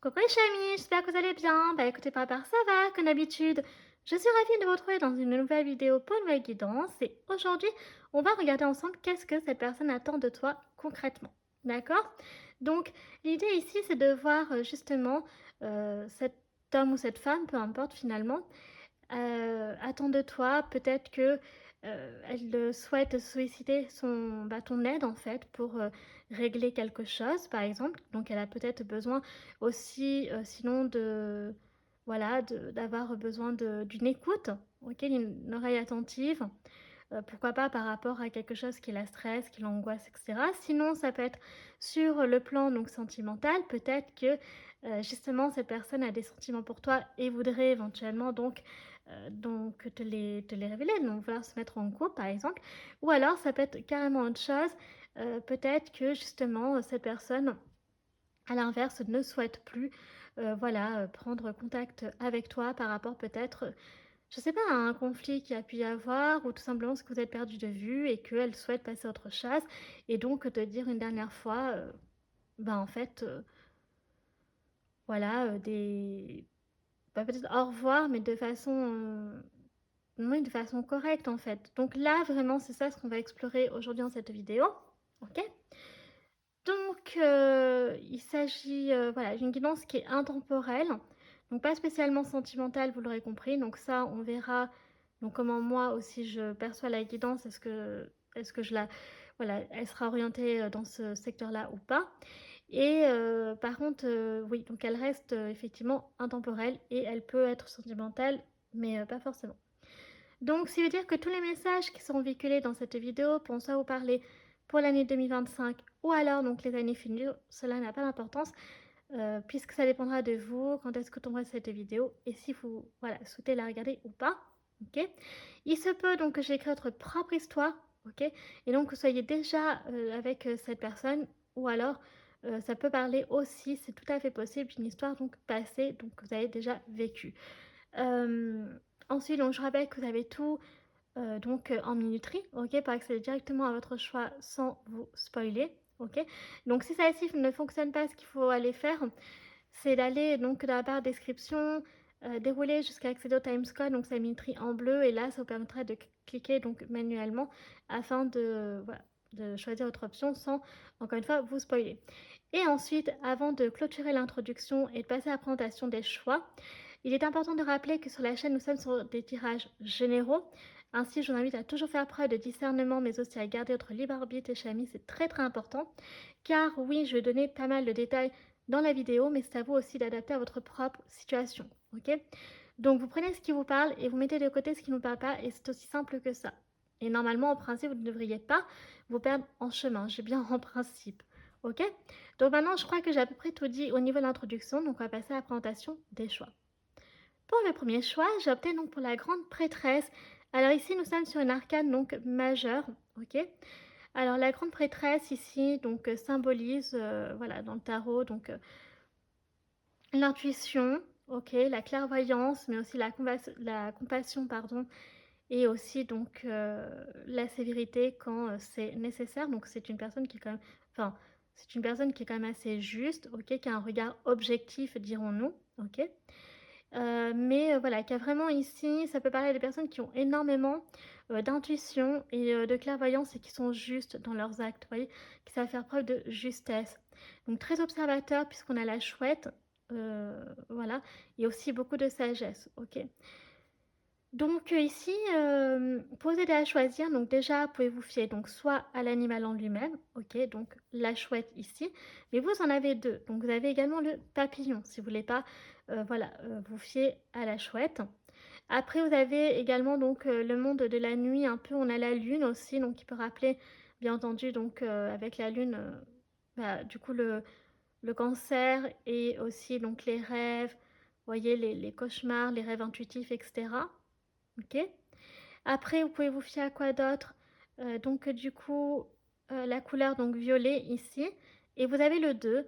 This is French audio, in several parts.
Coucou les chamis, j'espère que vous allez bien. Bah écoutez, par rapport ça va, comme d'habitude. Je suis ravie de vous retrouver dans une nouvelle vidéo pour une nouvelle guidance. Et aujourd'hui, on va regarder ensemble qu'est-ce que cette personne attend de toi concrètement. D'accord? Donc, l'idée ici, c'est de voir justement cet homme ou cette femme, peu importe finalement, attend de toi. Peut-être que elle souhaite solliciter ton aide en fait pour régler quelque chose, par exemple. Donc, elle a peut-être besoin aussi, sinon voilà, d'avoir besoin d'une écoute, ok, une oreille attentive. Pourquoi pas par rapport à quelque chose qui la stresse, qui l'angoisse, et cetera. Sinon, ça peut être sur le plan donc sentimental, peut-être que, justement cette personne a des sentiments pour toi et voudrait éventuellement donc te les révéler, donc vouloir se mettre en couple par exemple. Ou alors ça peut être carrément autre chose, peut-être que justement, cette personne, à l'inverse, ne souhaite plus, voilà, prendre contact avec toi par rapport peut-être, je sais pas, un conflit qu'il y a pu y avoir ou tout simplement parce que vous êtes perdu de vue et qu'elle souhaite passer à autre chose et donc te dire une dernière fois, en fait, voilà, peut-être au revoir, mais de façon, oui, de façon correcte, en fait. Donc là, vraiment, c'est ça ce qu'on va explorer aujourd'hui dans cette vidéo, OK? Donc il s'agit, voilà, d'une guidance qui est intemporelle, donc pas spécialement sentimentale, vous l'aurez compris. Donc ça, on verra donc comment moi aussi je perçois la guidance. Est-ce que je la voilà, elle sera orientée, dans ce secteur-là ou pas? Et par contre, oui, donc elle reste, effectivement intemporelle et elle peut être sentimentale, mais pas forcément. Donc, ça veut dire que tous les messages qui sont véhiculés dans cette vidéo pourront soit vous parler pour l'année 2025 ou alors donc les années futures, cela n'a pas d'importance, puisque ça dépendra de vous, quand est-ce que tomberait cette vidéo et si vous, voilà, souhaitez la regarder ou pas, OK? Il se peut donc que j'écris votre propre histoire, OK? Et donc que vous soyez déjà, avec, cette personne ou alors, ça peut parler aussi, c'est tout à fait possible, d'une histoire donc passée, donc que vous avez déjà vécue. Ensuite, donc je rappelle que vous avez tout, en minuterie, OK, pour accéder directement à votre choix sans vous spoiler, OK. Donc si ça ci ne fonctionne pas, ce qu'il faut aller faire, c'est d'aller donc dans la barre description, dérouler jusqu'à accéder au timescode, donc c'est minuterie en bleu et là, ça vous permettra de cliquer donc manuellement afin de, voilà, de choisir votre option sans, encore une fois, vous spoiler. Et ensuite, avant de clôturer l'introduction et de passer à la présentation des choix, il est important de rappeler que sur la chaîne, nous sommes sur des tirages généraux. Ainsi, je vous invite à toujours faire preuve de discernement, mais aussi à garder votre libre arbitre et chamis, c'est très très important. Car oui, je vais donner pas mal de détails dans la vidéo, mais c'est à vous aussi d'adapter à votre propre situation. Ok? Donc vous prenez ce qui vous parle et vous mettez de côté ce qui ne vous parle pas, et c'est aussi simple que ça. Et normalement, en principe, vous ne devriez pas vous perdre en chemin. J'ai bien en principe. Ok? Donc maintenant, je crois que j'ai à peu près tout dit au niveau de l'introduction, donc on va passer à la présentation des choix. Pour le premier choix, j'ai opté donc pour la grande prêtresse. Alors ici, nous sommes sur une arcane donc majeure, ok. Alors la grande prêtresse ici donc symbolise, voilà, dans le tarot donc l'intuition, ok, la clairvoyance, mais aussi la compassion, pardon, et aussi donc la sévérité quand c'est nécessaire. Donc c'est une personne qui est quand même, enfin, c'est une personne qui est quand même assez juste, ok, qui a un regard objectif, dirons-nous, ok. Mais voilà, qui a vraiment ici, ça peut parler à des personnes qui ont énormément, d'intuition et de clairvoyance et qui sont justes dans leurs actes, vous voyez? Qui savent faire preuve de justesse. Donc très observateur puisqu'on a la chouette, voilà, et aussi beaucoup de sagesse, OK? Donc ici, pour vous aider à choisir, donc déjà, vous pouvez vous fier donc soit à l'animal en lui-même, OK, donc la chouette ici, mais vous en avez 2. Donc vous avez également le papillon, si vous voulez pas, voilà, vous fier à la chouette. Après vous avez également donc, le monde de la nuit un peu, on a la lune aussi, donc qui peut rappeler bien entendu donc, avec la lune, du coup le cancer et aussi donc les rêves, vous voyez les cauchemars, les rêves intuitifs et cetera. OK. Après, vous pouvez vous fier à quoi d'autre? Donc du coup, la couleur donc violet ici et vous avez le 2.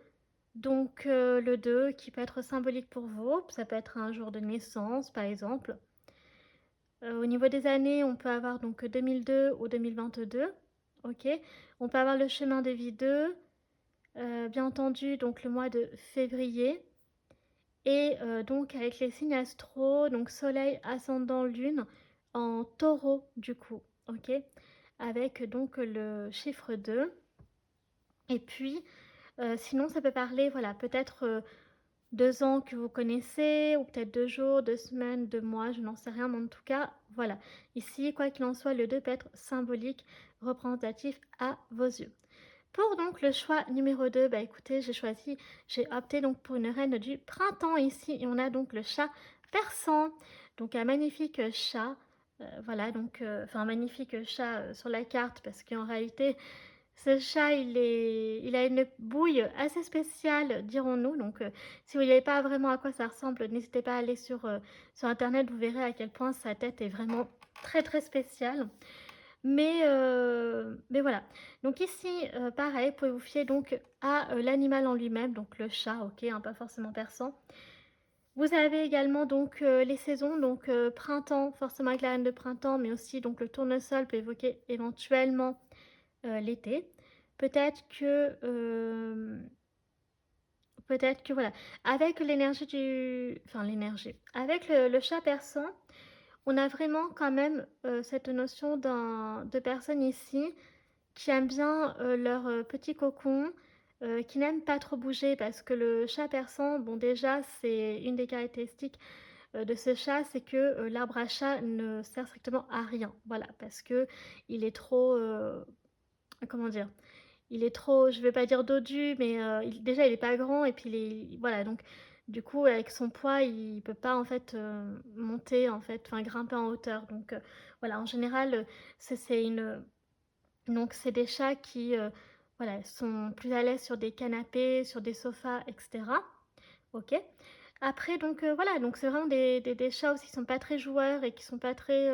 Donc le 2 qui peut être symbolique pour vous, ça peut être un jour de naissance par exemple. Au niveau des années, on peut avoir donc 2002 ou 2022. OK. On peut avoir le chemin de vie 2, bien entendu donc le mois de février et donc avec les signes astro, donc soleil, ascendant, lune en taureau du coup, OK? Avec donc le chiffre 2 et puis, sinon ça peut parler, voilà, peut-être, 2 ans que vous connaissez ou peut-être 2 jours, 2 semaines, 2 mois, je n'en sais rien, mais en tout cas, voilà. Ici, quoi qu'il en soit, le 2 peut être symbolique, représentatif à vos yeux. Pour donc le choix numéro 2, bah, écoutez, j'ai opté donc pour une reine du printemps ici et on a donc le chat persan. Donc un magnifique chat, voilà donc enfin un magnifique chat, sur la carte parce qu'en réalité, ce chat il a une bouille assez spéciale dirons-nous donc si vous ne voyez pas vraiment à quoi ça ressemble, n'hésitez pas à aller sur internet, vous verrez à quel point sa tête est vraiment très, très spéciale. Mais voilà. Donc ici, pareil, vous pouvez vous fier donc à, l'animal en lui-même, donc le chat, OK, hein, pas forcément persan. Vous avez également donc, les saisons, donc printemps, forcément avec la reine de printemps, mais aussi donc le tournesol peut évoquer éventuellement, l'été. Peut-être que, peut-être que voilà, avec l'énergie enfin l'énergie, avec le chat persan, on a vraiment quand même, cette notion de personnes ici qui aiment bien, leur, petit cocon, qui n'aiment pas trop bouger parce que le chat persan, bon déjà, c'est une des caractéristiques, de ce chat, c'est que, l'arbre à chat ne sert strictement à rien. Voilà, parce que il est trop, comment dire? Il est trop, je vais pas dire dodu, mais, il est pas grand et puis il est voilà donc du coup avec son poids, il peut pas en fait, monter en fait, enfin grimper en hauteur donc, voilà en général, c'est une, donc c'est des chats qui, voilà, sont plus à l'aise sur des canapés, sur des sofas et cetera. OK. Après donc, voilà, donc c'est vraiment des chats aussi qui sont pas très joueurs et qui sont pas très,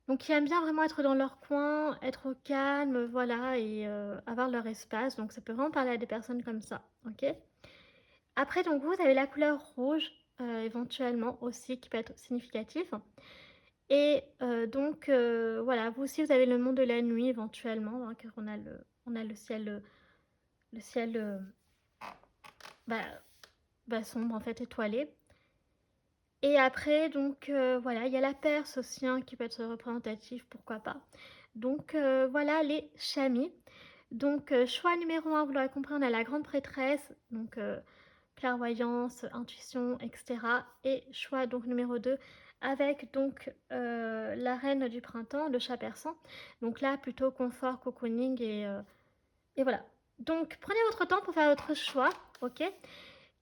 donc qui aiment bien vraiment être dans leur coin, être au calme, voilà et avoir leur espace. Donc ça peut vraiment parler à des personnes comme ça, OK. Après donc vous avez la couleur rouge, éventuellement aussi qui peut être significatif et donc voilà, vous aussi vous avez le monde de la nuit éventuellement, hein, car on a le ciel, bah sombre en fait, étoilé et après donc voilà, il y a la Perse aussi, hein, qui peut être représentatif, pourquoi pas. Donc voilà les chamis. Donc choix numéro un, vous l'aurez compris, on a la grande prêtresse, donc clairvoyance, intuition et cetera et choix donc numéro 2 avec donc la reine du printemps, le chat persan. Donc là, plutôt confort, cocooning et voilà. Donc prenez votre temps pour faire votre choix, OK?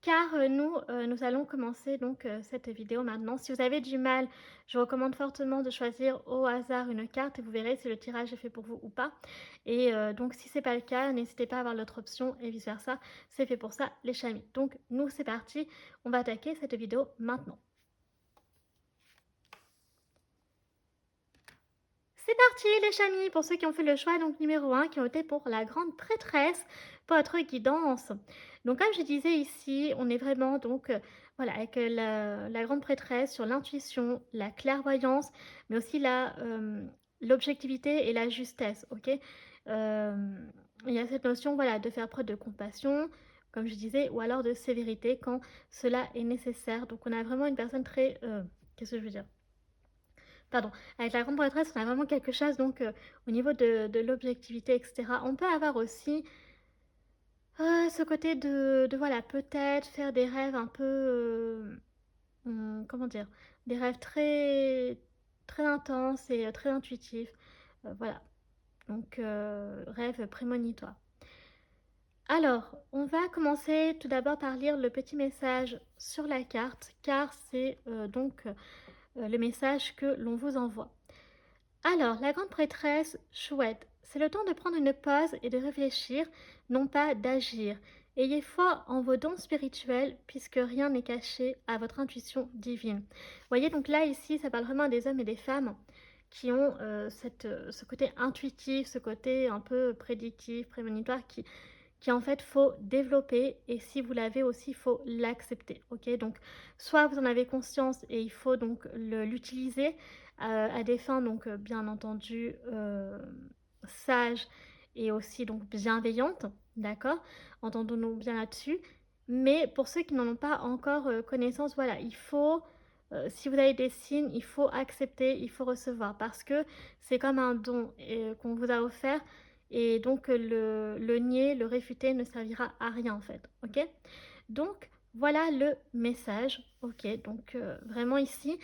Car nous allons commencer donc cette vidéo maintenant. Si vous avez du mal, je recommande fortement de choisir au hasard une carte et vous verrez si le tirage est fait pour vous ou pas. Et donc si c'est pas le cas, n'hésitez pas à avoir l'autre option et vice versa. C'est fait pour ça, les chamis. Donc nous, c'est parti. On va attaquer cette vidéo maintenant. C'est parti les chamis, pour ceux qui ont fait le choix donc numéro un, qui ont été pour la grande prêtresse, pour votre guidance. Donc comme je disais ici, on est vraiment donc voilà avec la grande prêtresse sur l'intuition, la clairvoyance, mais aussi l'objectivité et la justesse, OK? Il y a cette notion voilà de faire preuve de compassion, comme je disais, ou alors de sévérité quand cela est nécessaire. Donc on a vraiment une personne très, qu'est-ce que je veux dire? Pardon, avec la grande prêtresse, on a vraiment quelque chose donc au niveau de l'objectivité et cetera. On peut avoir aussi, ce côté de voilà, peut-être faire des rêves un peu, comment dire? Des rêves très très intenses et très intuitifs, voilà. Donc rêves prémonitoires. Alors, on va commencer tout d'abord par lire le petit message sur la carte, car c'est, donc, le message que l'on vous envoie. Alors, la grande prêtresse, chouette, c'est le temps de prendre une pause et de réfléchir, non pas d'agir. Ayez foi en vos dons spirituels, puisque rien n'est caché à votre intuition divine. Vous voyez, donc là, ici, ça parle vraiment des hommes et des femmes qui ont ce côté intuitif, ce côté un peu prédictif, prémonitoire, qui en fait faut développer et si vous l'avez aussi, il faut l'accepter, OK? Donc soit vous en avez conscience et il faut donc l'utiliser, à des fins donc, bien entendu, sages et aussi donc bienveillantes, d'accord? Entendons-nous bien là-dessus. Mais pour ceux qui n'en ont pas encore, connaissance, voilà, il faut, si vous avez des signes, il faut accepter, il faut recevoir parce que c'est comme un don et qu'on vous a offert et donc le nier, le réfuter ne servira à rien, en fait, OK? Donc voilà le message, OK, donc vraiment ici,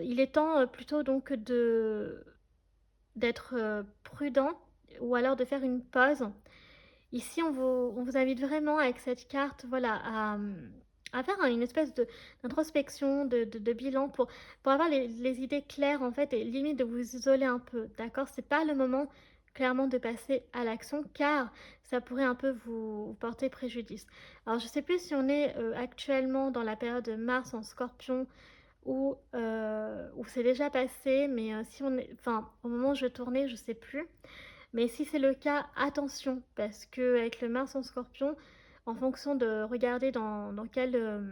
il est temps, plutôt donc d'être, prudent ou alors de faire une pause. Ici, on vous invite vraiment avec cette carte, voilà, à faire une espèce d'introspection, de bilan pour avoir les idées claires, en fait et limite de vous isoler un peu, d'accord? C'est pas le moment, clairement, de passer à l'action car ça pourrait un peu vous porter préjudice. Alors je sais plus si on est, actuellement dans la période de Mars en Scorpion ou c'est déjà passé, mais si on est enfin, au moment où je tournais, je sais plus. Mais si c'est le cas, attention, parce qu'avec le Mars en Scorpion, en fonction de regarder dans quelle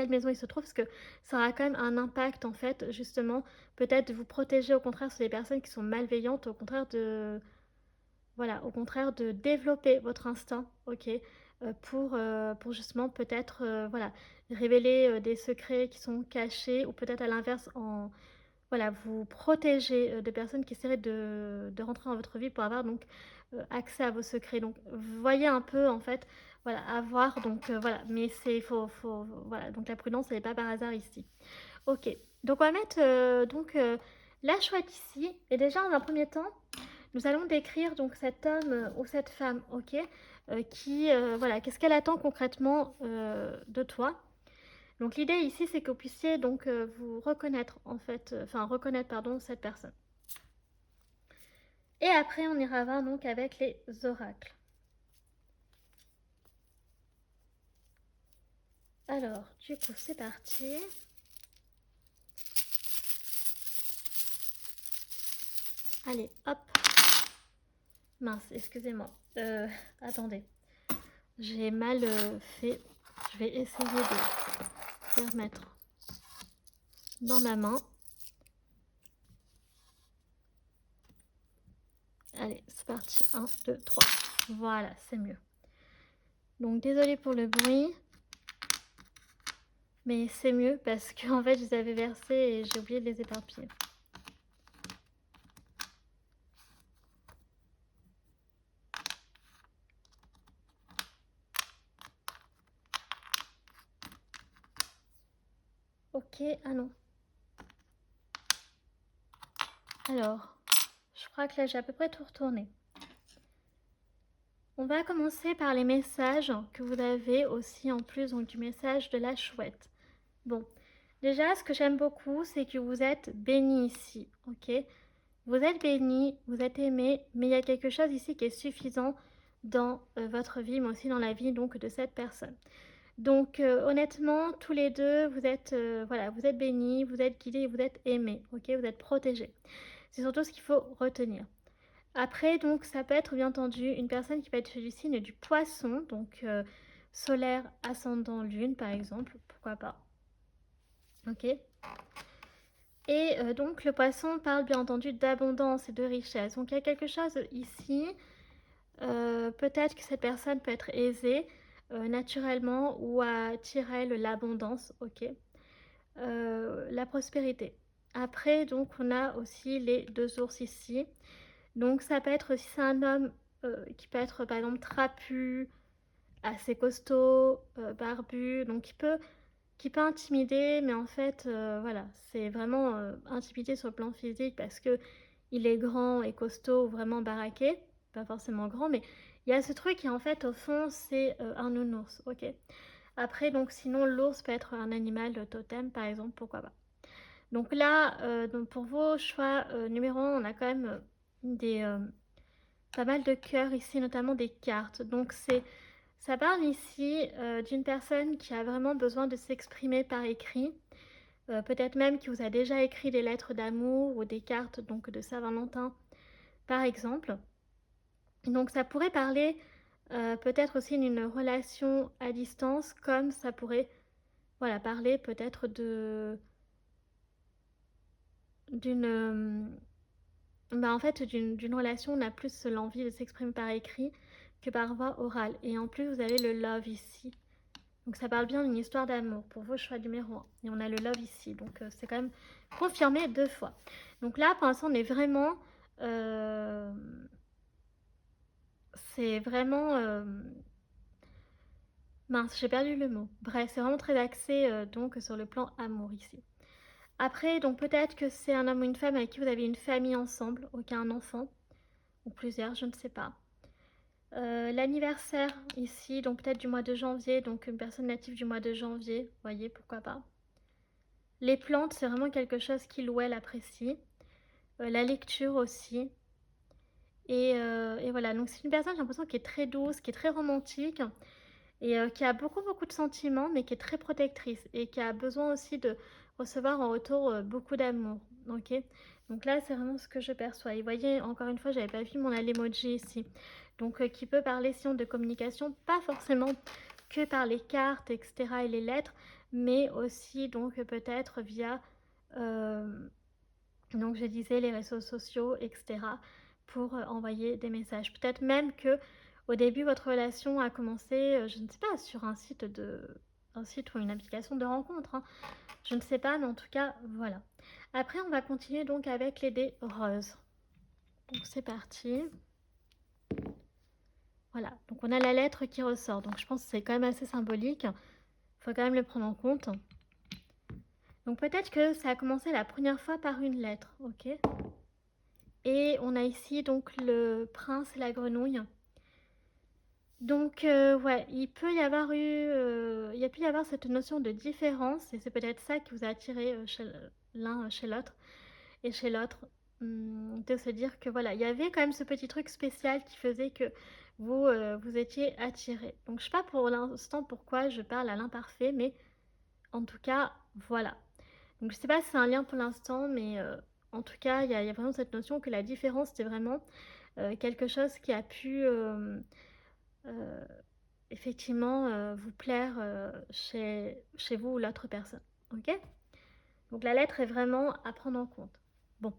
maison il se trouve, parce que ça aura quand même un impact, en fait, justement, peut-être de vous protéger, au contraire, sur les personnes qui sont malveillantes, au contraire de voilà, au contraire de développer votre instinct, OK, pour justement peut-être, voilà, révéler, des secrets qui sont cachés ou peut-être à l'inverse en voilà, vous protéger, de personnes qui essaieraient de rentrer dans votre vie pour avoir donc, accès à vos secrets. Donc voyez un peu en fait, voilà, avoir donc, voilà, mais c'est faut voilà, donc la prudence elle est pas par hasard ici. OK, donc on va mettre, la chouette ici et déjà dans un premier temps, nous allons décrire donc cet homme, ou cette femme, OK, qui, voilà, qu'est-ce qu'elle attend concrètement, de toi? Donc l'idée ici, c'est que vous puissiez donc, vous reconnaître en fait, enfin reconnaître pardon, cette personne. Et après on ira voir donc avec les oracles. Alors, du coup, c'est parti. Allez, hop. Mince, excusez-moi. Attendez. J'ai mal, fait. Je vais essayer de les remettre dans ma main. Allez, c'est parti. 1, 2, 3. Voilà, c'est mieux. Donc désolée pour le bruit. Mais c'est mieux parce qu'en fait, je les avais versés et j'ai oublié de les éparpiller. OK, ah non. Alors, je crois que là, j'ai à peu près tout retourné. On va commencer par les messages que vous avez aussi en plus donc, du message de la chouette. Bon, déjà, ce que j'aime beaucoup, c'est que vous êtes béni ici, ok? Vous êtes béni, vous êtes aimé, mais il y a quelque chose ici qui est suffisant dans votre vie, mais aussi dans la vie donc de cette personne. Donc honnêtement, tous les deux, vous êtes voilà, vous êtes bénis, vous êtes guidés, vous êtes aimés, ok? Vous êtes protégés. C'est surtout ce qu'il faut retenir. Après, donc, ça peut être bien entendu une personne qui peut être du signe du poisson, donc solaire, ascendant, lune, par exemple, pourquoi pas. Ok. Et donc, le poisson parle bien entendu d'abondance et de richesse. Donc, il y a quelque chose ici. Peut-être que cette personne peut être aisée naturellement ou attire à elle l'abondance, ok. La prospérité. Après, donc, on a aussi les deux ours ici. Donc ça peut être si c'est un homme, qui peut être par exemple trapu, assez costaud, barbu, donc qui peut intimider, mais en fait, voilà, c'est vraiment, intimider sur le plan physique parce qu'il est grand et costaud ou vraiment baraqué. Pas forcément grand, mais il y a ce truc et en fait, au fond, c'est, un nounours, OK? Après donc sinon l'ours peut être un animal, totem par exemple, pourquoi pas. Donc là, donc pour vos choix, numéro 1, on a quand même, des, pas mal de cœurs ici, notamment des cartes. Donc ça parle ici d'une personne qui a vraiment besoin de s'exprimer par écrit. Peut-être même qui vous a déjà écrit des lettres d'amour ou des cartes donc de Saint-Valentin, par exemple. Donc ça pourrait parler peut-être aussi d'une relation à distance, comme ça pourrait voilà, parler peut-être d'une bah, en fait, d'une relation, on a plus l'envie de s'exprimer par écrit, que par voie orale. Et en plus, vous avez le love ici. Donc ça parle bien d'une histoire d'amour pour vos choix numéro 1. Et on a le love ici. Donc c'est quand même confirmé 2 fois. Donc là, pour l'instant, on est vraiment... c'est vraiment... mince, j'ai perdu le mot. Bref, c'est vraiment très axé donc sur le plan amour ici. Après, donc peut-être que c'est un homme ou une femme avec qui vous avez une famille ensemble, aucun enfant, ou plusieurs, je ne sais pas. L'anniversaire ici, donc peut-être du mois de janvier, donc une personne native du mois de janvier, vous voyez, pourquoi pas. Les plantes, c'est vraiment quelque chose qu'il ou elle apprécie. La lecture aussi. Et voilà, donc c'est une personne, j'ai l'impression, qui est très douce, qui est très romantique, et qui a beaucoup, beaucoup de sentiments, mais qui est très protectrice, et qui a besoin aussi de recevoir en retour beaucoup d'amour, ok. Donc là, c'est vraiment ce que je perçois. Et vous voyez, encore une fois, j'avais pas vu mon emoji ici. Donc, qui peut parler sinon de communication, pas forcément que par les cartes, etc. et les lettres, mais aussi donc peut-être via, donc je disais, les réseaux sociaux, etc. pour envoyer des messages. Peut-être même que au début, votre relation a commencé, je ne sais pas, sur un site ou une application de rencontre, hein. Je ne sais pas, mais en tout cas, voilà. Après, on va continuer donc avec les dés roses. Donc c'est parti. Voilà, donc on a la lettre qui ressort. Donc je pense que c'est quand même assez symbolique. Il faut quand même le prendre en compte. Donc peut-être que ça a commencé la première fois par une lettre, ok. Et on a ici donc le prince et la grenouille. Donc ouais, il a pu y avoir cette notion de différence, et c'est peut-être ça qui vous a attiré chez l'un chez l'autre, et chez l'autre, de se dire que voilà, il y avait quand même ce petit truc spécial qui faisait que vous étiez attirés. Donc je sais pas pour l'instant pourquoi je parle à l'imparfait, mais en tout cas, voilà. Donc je sais pas si c'est un lien pour l'instant, mais en tout cas, il y a vraiment cette notion que la différence, c'est vraiment quelque chose qui a pu euh, effectivement vous plaire chez vous ou l'autre personne. Ok. Donc la lettre est vraiment à prendre en compte. Bon,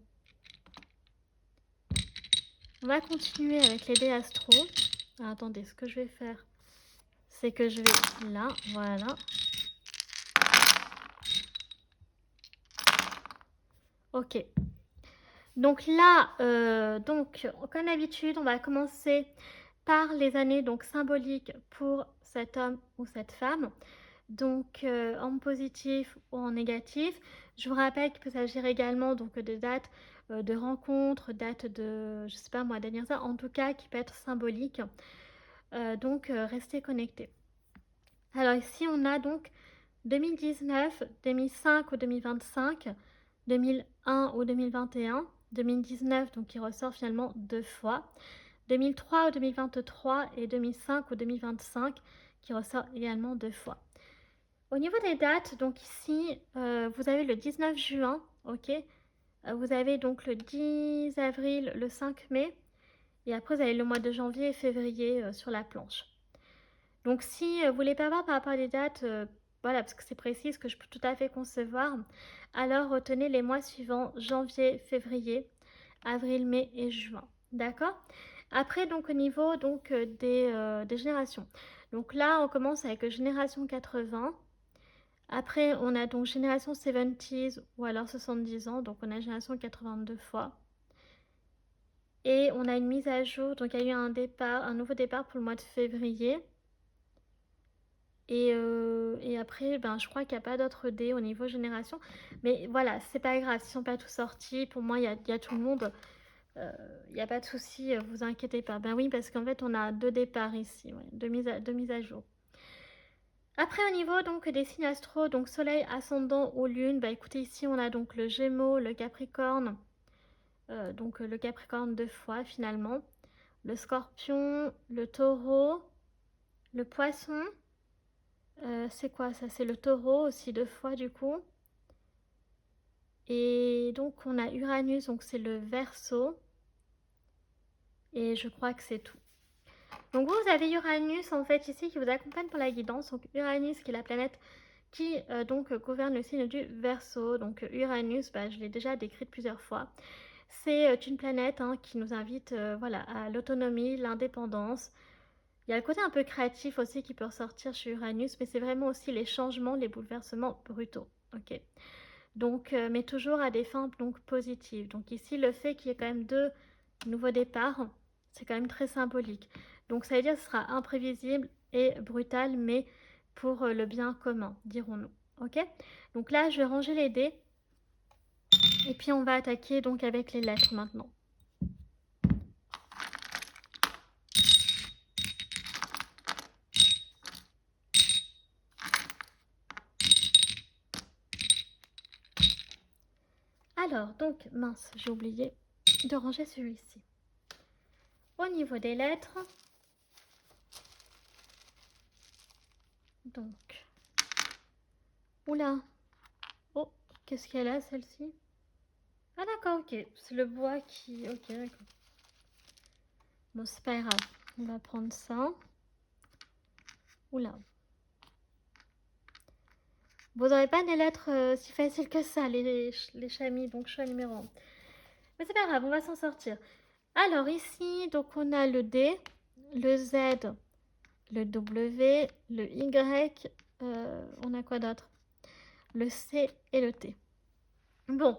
on va continuer avec les dés astro. Alors, attendez, ce que je vais faire, c'est que je vais là, voilà. Ok. Donc là, donc, comme d'habitude, on va commencer par les années donc symboliques pour cet homme ou cette femme. Donc en positif ou en négatif. Je vous rappelle qu'il peut s'agir également donc de dates de rencontres, dates de, je sais pas moi, d'anniversaire, en tout cas qui peut être symbolique. Donc restez connectés. Alors ici on a donc 2019, 2005 ou 2025, 2001 ou 2021, 2019 donc qui ressort finalement 2 fois, 2003 ou 2023 et 2005 ou 2025 qui ressort également 2 fois. Au niveau des dates, donc ici, vous avez le 19 juin, ok. Vous avez donc le 10 avril, le 5 mai, et après vous avez le mois de janvier et février sur la planche. Donc si vous voulez pas voir par rapport à des dates, voilà, parce que c'est précis, ce que je peux tout à fait concevoir, alors retenez les mois suivants, janvier, février, avril, mai et juin. D'accord. Après, donc au niveau donc, des générations. Donc là, on commence avec génération 80. Après, on a donc génération 70s ou alors 70 ans, donc on a génération 82 fois. Et on a une mise à jour, donc il y a eu un nouveau départ pour le mois de février. Et après, ben, je crois qu'il n'y a pas d'autres dés au niveau génération. Mais voilà, c'est pas grave, s'ils sont pas tous sortis, pour moi, il y a tout le monde. Il n'y a pas de souci, vous inquiétez pas. Ben oui, parce qu'en fait, on a 2 départs ici, ouais, deux mises à jour. Après, au niveau donc des signes astro, donc soleil, ascendant ou lune, bah écoutez, ici on a donc le gémeaux, le capricorne, donc le capricorne 2 fois finalement, le scorpion, le taureau, le poisson, c'est quoi ça? C'est le taureau aussi 2 fois du coup. Et donc on a Uranus, donc c'est le verseau. Et je crois que c'est tout. Donc vous avez Uranus en fait ici qui vous accompagne pour la guidance. Donc Uranus qui est la planète qui donc gouverne le signe du Verseau. Donc Uranus, bah, je l'ai déjà décrite plusieurs fois. C'est une planète hein, qui nous invite voilà, à l'autonomie, l'indépendance, Il y a le côté un peu créatif aussi qui peut ressortir chez Uranus, mais c'est vraiment aussi les changements, les bouleversements brutaux. OK? Donc, mais toujours à des fins donc positives. Donc ici, le fait qu'il y ait quand même 2 nouveaux départs, c'est quand même très symbolique. Donc ça veut dire que ce sera imprévisible et brutal, mais pour, le bien commun, dirons-nous. OK? Donc là, je vais ranger les dés et puis on va attaquer donc avec les lettres maintenant. Alors donc mince, j'ai oublié de ranger celui-ci. Au niveau des lettres, donc oula, oh, qu'est-ce qu'elle a celle-ci? Ah d'accord, OK, c'est le bois qui OK, d'accord. Bon, c'est pas grave, on va prendre ça. Oula. Vous n'aurez pas des lettres si faciles que ça, les chamis, donc choix numéro 1. Mais c'est pas grave, on va s'en sortir. Alors ici, donc on a le D, le Z, le W, le Y, on a quoi d'autre? Le C et le T. Bon,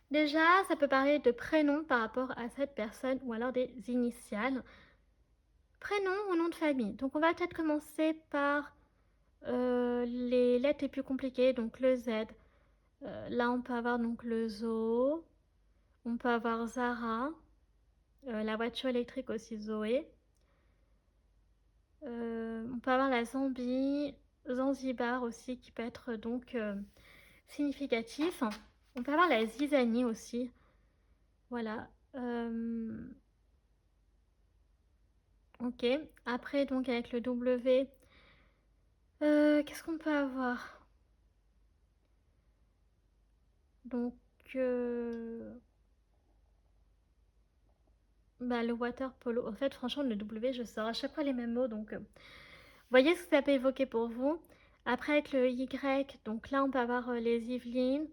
déjà, ça peut parler de prénom par rapport à cette personne ou alors des initiales. Prénom ou nom de famille. Donc on va peut-être commencer par les lettres les plus compliquées, donc le Z. Là, on peut avoir donc le zoo, on peut avoir Zara, la voiture électrique aussi Zoé. On peut avoir la Zambie, Zanzibar aussi qui peut être donc significatif. On peut avoir la zizanie aussi. Voilà. Ok. Après, donc avec le W, qu'est-ce qu'on peut avoir? Donc, bah, le water polo. En fait, franchement, le W, je sors à chaque fois les mêmes mots. Donc, voyez ce que ça peut évoquer pour vous. Après, avec le Y, donc là, on peut avoir les Yvelines.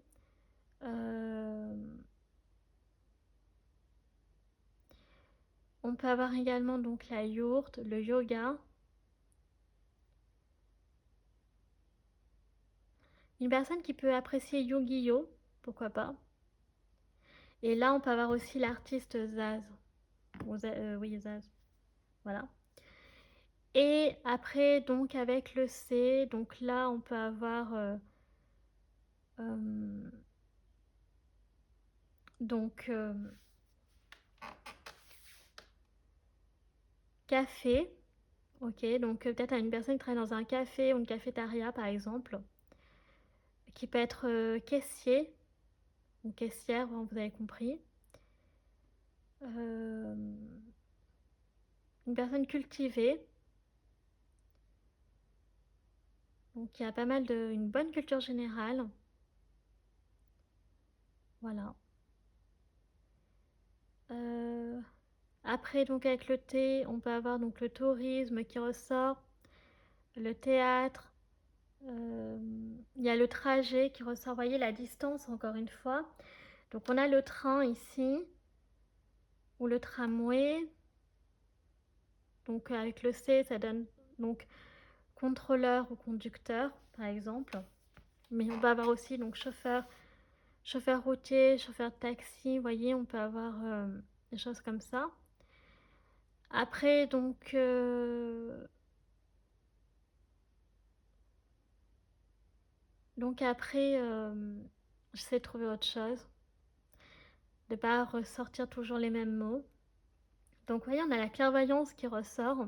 On peut avoir également donc la yourte, le yoga. Une personne qui peut apprécier Yu-Gi-Oh, pourquoi pas. Et là, on peut avoir aussi l'artiste Zaz. Oui, Zaz. Voilà. Et après, donc avec le C, donc là, on peut avoir donc café. Ok, donc peut-être à une personne qui travaille dans un café ou une cafétéria, par exemple, qui peut être caissier ou caissière, hein, vous avez compris. Une personne cultivée, donc il y a pas mal une bonne culture générale. Voilà. Après, donc avec le T, on peut avoir donc le tourisme qui ressort, le théâtre, il y a le trajet qui ressort, vous voyez la distance encore une fois. Donc on a le train ici, ou le tramway. Donc avec le C, ça donne donc contrôleur ou conducteur, par exemple. Mais on peut avoir aussi donc chauffeur routier, chauffeur de taxi, vous voyez, on peut avoir des choses comme ça. Après, donc, après, j'essaie de trouver autre chose, de ne pas ressortir toujours les mêmes mots. Donc, vous voyez, on a la clairvoyance qui ressort.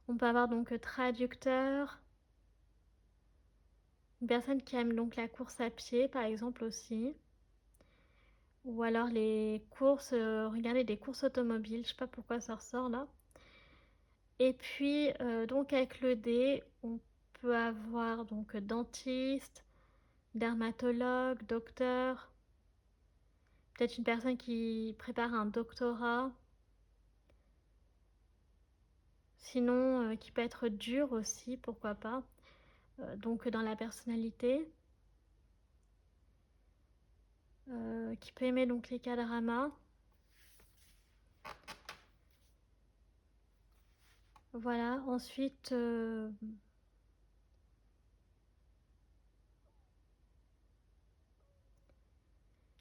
On peut avoir donc traducteur, une personne qui aime donc la course à pied, par exemple aussi. Ou alors les courses, regardez, des courses automobiles, je sais pas pourquoi ça ressort là. Et puis, donc avec le D, on peut avoir donc dentiste, dermatologue, docteur, peut-être une personne qui prépare un doctorat. Sinon, qui peut être dur aussi, pourquoi pas. Donc dans la personnalité. Qui peut aimer donc les K-dramas. Voilà, ensuite,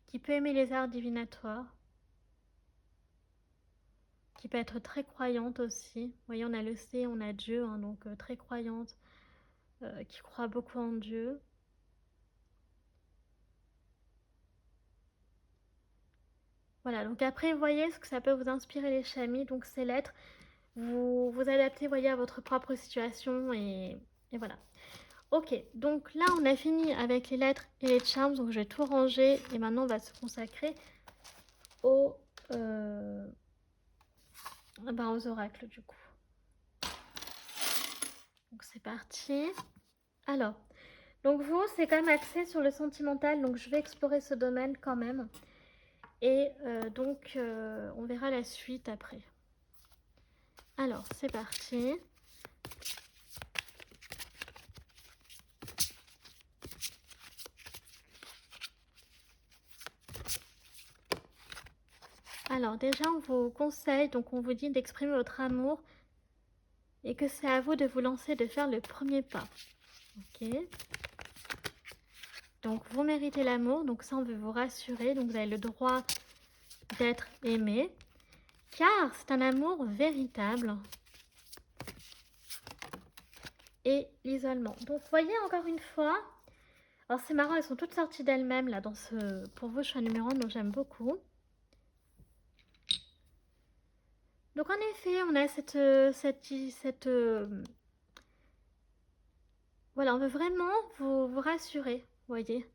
qui peut aimer les arts divinatoires, qui peut être très croyante aussi. Vous voyez, on a le C, on a Dieu, hein, donc très croyante, qui croit beaucoup en Dieu. Voilà, donc après, vous voyez ce que ça peut vous inspirer les chamis, donc ces lettres, vous adaptez, voyez, à votre propre situation et voilà. Ok, donc là, on a fini avec les lettres et les charms, donc je vais tout ranger et maintenant, on va se consacrer aux, aux oracles du coup. Donc c'est parti. Alors, donc vous, c'est quand même axé sur le sentimental, donc je vais explorer ce domaine quand même. Et on verra la suite après. Alors, c'est parti. Alors déjà, on vous conseille, donc on vous dit d'exprimer votre amour et que c'est à vous de vous lancer, de faire le premier pas. Ok. Donc vous méritez l'amour, donc ça on veut vous rassurer, donc vous avez le droit d'être aimé, car c'est un amour véritable. Et l'isolement. Donc vous voyez encore une fois, alors c'est marrant, elles sont toutes sorties d'elles-mêmes là dans ce, pour vous, choix numéro 1, donc j'aime beaucoup. Donc en effet, on a voilà, on veut vraiment vous rassurer, vous voyez.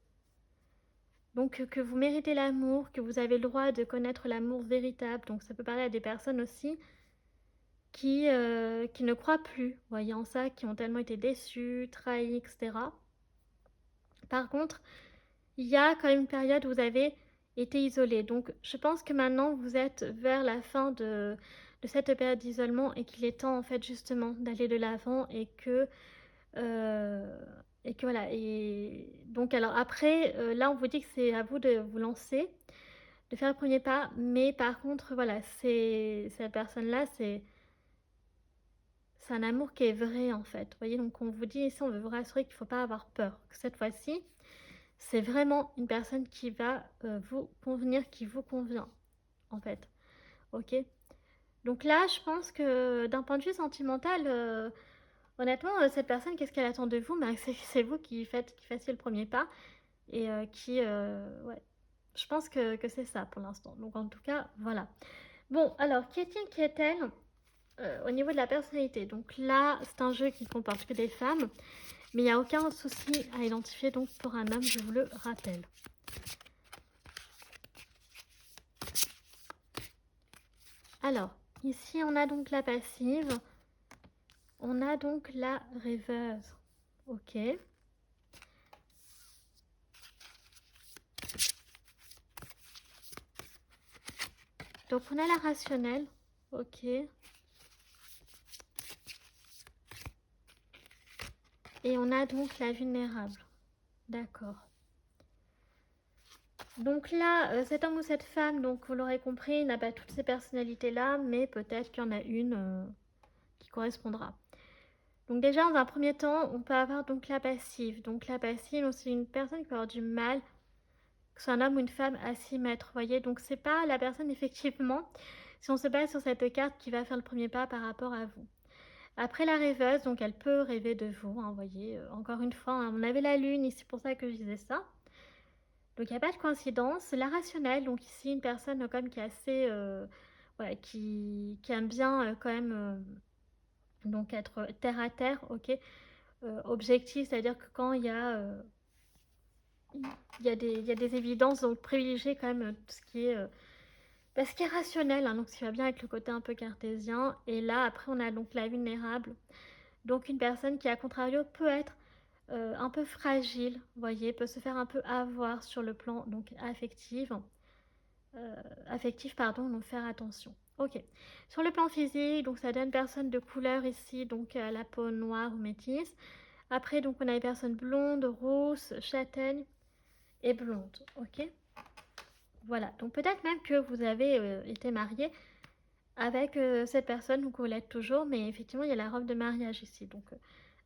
Donc que vous méritez l'amour, que vous avez le droit de connaître l'amour véritable. Donc ça peut parler à des personnes aussi qui ne croient plus, voyez, en ça, qui ont tellement été déçues, trahies, etc. Par contre, il y a quand même une période où vous avez été isolé. Donc je pense que maintenant vous êtes vers la fin de cette période d'isolement et qu'il est temps en fait justement d'aller de l'avant euh, et que voilà. Et donc alors après, là on vous dit que c'est à vous de vous lancer, de faire le premier pas, mais par contre voilà, cette personne-là, c'est un amour qui est vrai en fait. Vous voyez, donc on vous dit ici, on veut vous rassurer qu'il ne faut pas avoir peur, que cette fois-ci, c'est vraiment une personne qui va vous convenir, qui vous convient, en fait. Ok. Donc là, je pense que d'un point de vue sentimental, honnêtement, cette personne, qu'est-ce qu'elle attend de vous? Ben, c'est vous qui fassiez le premier pas et ouais. Je pense que c'est ça pour l'instant. Donc en tout cas, voilà. Bon, alors, qui est-il, qui est-elle au niveau de la personnalité? Donc là, c'est un jeu qui ne comporte que des femmes, mais il n'y a aucun souci à identifier donc pour un homme, je vous le rappelle. Alors, ici, on a donc la passive. On a donc la rêveuse. Ok. Donc, on a la rationnelle. Ok. Et on a donc la vulnérable. D'accord. Donc là, cet homme ou cette femme, donc vous l'aurez compris, n'a pas toutes ces personnalités-là, mais peut-être qu'il y en a une qui correspondra. Donc déjà, dans un premier temps, on peut avoir donc la passive. Donc la passive, c'est une personne qui peut avoir du mal, que ce soit un homme ou une femme, à s'y mettre. Vous voyez, donc c'est pas la personne effectivement, si on se base sur cette carte, qui va faire le premier pas par rapport à vous. Après la rêveuse, donc elle peut rêver de vous, hein, vous voyez, encore une fois, hein, on avait la lune ici, c'est pour ça que je disais ça. Donc il n'y a pas de coïncidence. La rationnelle, donc ici une personne comme qui est assez, voilà, qui aime bien quand même donc être terre à terre, ok, objectif, c'est-à-dire que quand il y a des évidences, donc privilégier quand même tout ce qui est rationnel, hein, donc ce qui va bien avec le côté un peu cartésien. Et là, après, on a donc la vulnérable, donc une personne qui, à contrario, peut être un peu fragile, vous voyez, peut se faire un peu avoir sur le plan donc affectif, pardon, donc faire attention. Ok. Sur le plan physique, donc ça donne personne de couleur ici, donc la peau noire ou métisse. Après, donc on a les personnes blondes, rousses, châtaignes et blondes. Ok. Voilà. Donc peut-être même que vous avez été marié avec, cette personne, donc vous l'êtes toujours, mais effectivement, il y a la robe de mariage ici, donc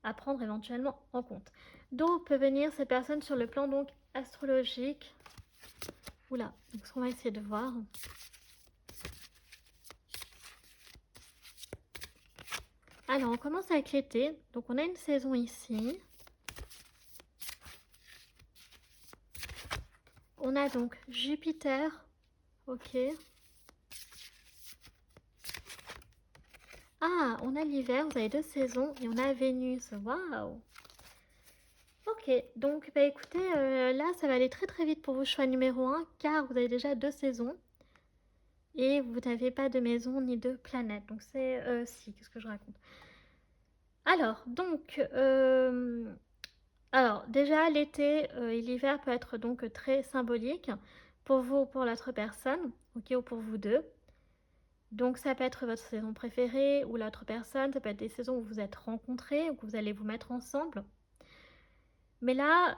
à prendre éventuellement en compte. D'où peut venir cette personne sur le plan donc astrologique? Oula, donc ce qu'on va essayer de voir. Alors, on commence avec l'été, donc on a une saison ici. On a donc Jupiter, ok. Ah, on a l'hiver, vous avez 2 saisons, et on a Vénus, waouh! Ok, donc bah écoutez, là ça va aller très très vite pour vos choix numéro 1, car vous avez déjà 2 saisons, et vous n'avez pas de maison ni de planète, donc c'est... si, qu'est-ce que je raconte? Alors, donc, alors déjà l'été et l'hiver peut être donc très symbolique, pour vous ou pour l'autre personne, ok, ou pour vous deux. Donc ça peut être votre saison préférée ou l'autre personne, ça peut être des saisons où vous êtes rencontrés ou que vous allez vous mettre ensemble. Mais là,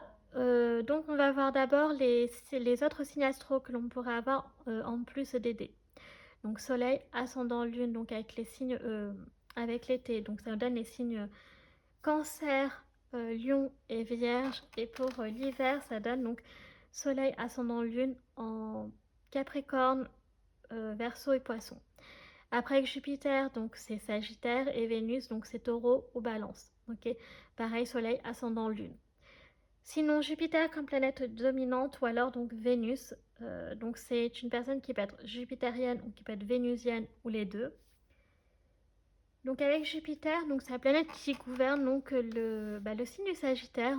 donc on va voir d'abord les autres signes astro que l'on pourrait avoir en plus des dés. Donc soleil, ascendant, lune, donc avec les signes, avec l'été, donc ça nous donne les signes cancer, lion et vierge. Et pour l'hiver, ça donne donc soleil, ascendant, lune en capricorne, verseau et poisson. Après avec Jupiter, donc c'est Sagittaire, et Vénus, donc c'est Taureau ou Balance. Ok, pareil, Soleil, ascendant, Lune. Sinon, Jupiter comme planète dominante, ou alors donc Vénus, donc c'est une personne qui peut être jupitérienne ou qui peut être vénusienne, ou les deux. Donc avec Jupiter, donc c'est la planète qui gouverne donc le signe du Sagittaire.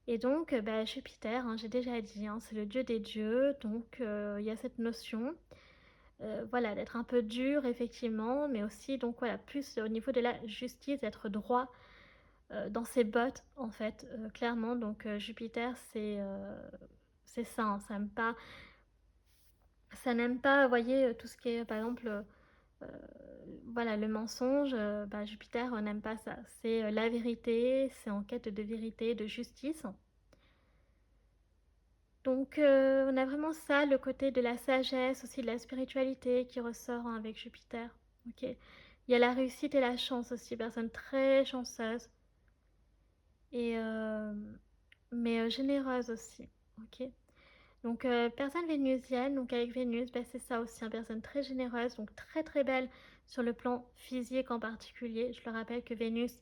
Et donc Jupiter, hein, j'ai déjà dit, hein, c'est le dieu des dieux, donc il y a cette notion. Voilà, d'être un peu dur effectivement, mais aussi donc voilà, plus au niveau de la justice, d'être droit dans ses bottes en fait, clairement. Donc Jupiter, c'est ça, hein, ça n'aime pas, vous voyez, tout ce qui est par exemple, voilà, le mensonge, Jupiter n'aime pas ça. C'est la vérité, c'est en quête de vérité, de justice. Donc on a vraiment ça, le côté de la sagesse, aussi de la spiritualité qui ressort hein, avec Jupiter. Ok. Il y a la réussite et la chance aussi, personne très chanceuse et mais généreuse aussi. Ok. Donc personne vénusienne, donc avec Vénus, c'est ça aussi, une personne très généreuse, donc très très belle sur le plan physique en particulier. Je le rappelle que Vénus,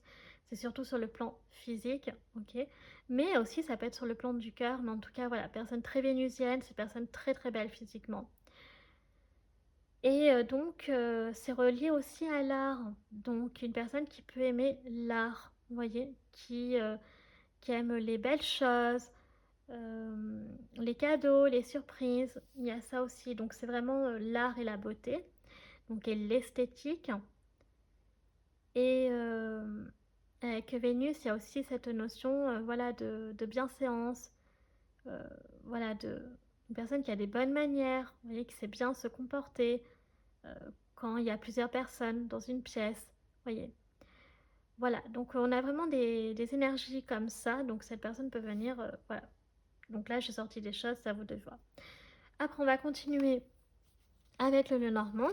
c'est surtout sur le plan physique, ok. Mais aussi ça peut être sur le plan du cœur, mais en tout cas voilà, personne très vénusienne, c'est personne très très belle physiquement. Et donc c'est relié aussi à l'art, donc une personne qui peut aimer l'art, vous voyez, qui aime les belles choses, les cadeaux, les surprises, il y a ça aussi. Donc c'est vraiment l'art et la beauté, donc et l'esthétique. Et avec Vénus, il y a aussi cette notion voilà, de bienséance, euh, voilà, une personne qui a des bonnes manières, vous voyez, qui sait bien se comporter euh, quand il y a plusieurs personnes dans une pièce, vous voyez. Voilà, donc on a vraiment des énergies comme ça, donc cette personne peut venir, voilà. Donc là, j'ai sorti des choses, ça vous de voir. Après, on va continuer avec le Lenormand.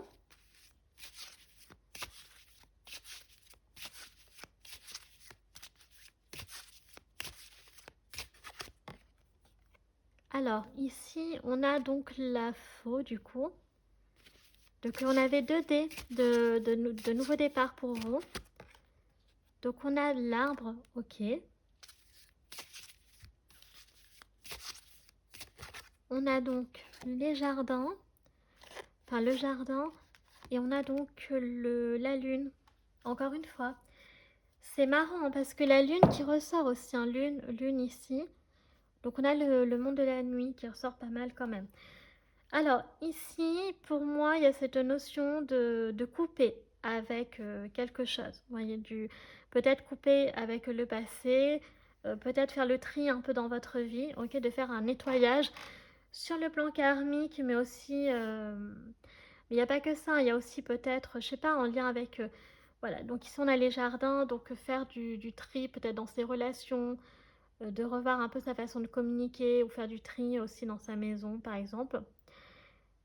Alors, ici, on a donc la faux, du coup. Donc, on avait 2 dés de nouveau départ pour vous. Donc, on a l'arbre, ok. On a donc les jardins, enfin le jardin. Et on a donc la lune, encore une fois. C'est marrant hein, parce que la lune qui ressort aussi, hein, lune ici. Donc on a le monde de la nuit qui ressort pas mal quand même. Alors ici, pour moi, il y a cette notion de couper avec quelque chose. Vous voyez, peut-être couper avec le passé, peut-être faire le tri un peu dans votre vie, ok, de faire un nettoyage sur le plan karmique, mais aussi, mais il n'y a pas que ça, il y a aussi peut-être, je sais pas, en lien avec, voilà, donc ici on a les jardins, donc faire du tri peut-être dans ses relations, de revoir un peu sa façon de communiquer ou faire du tri aussi dans sa maison par exemple.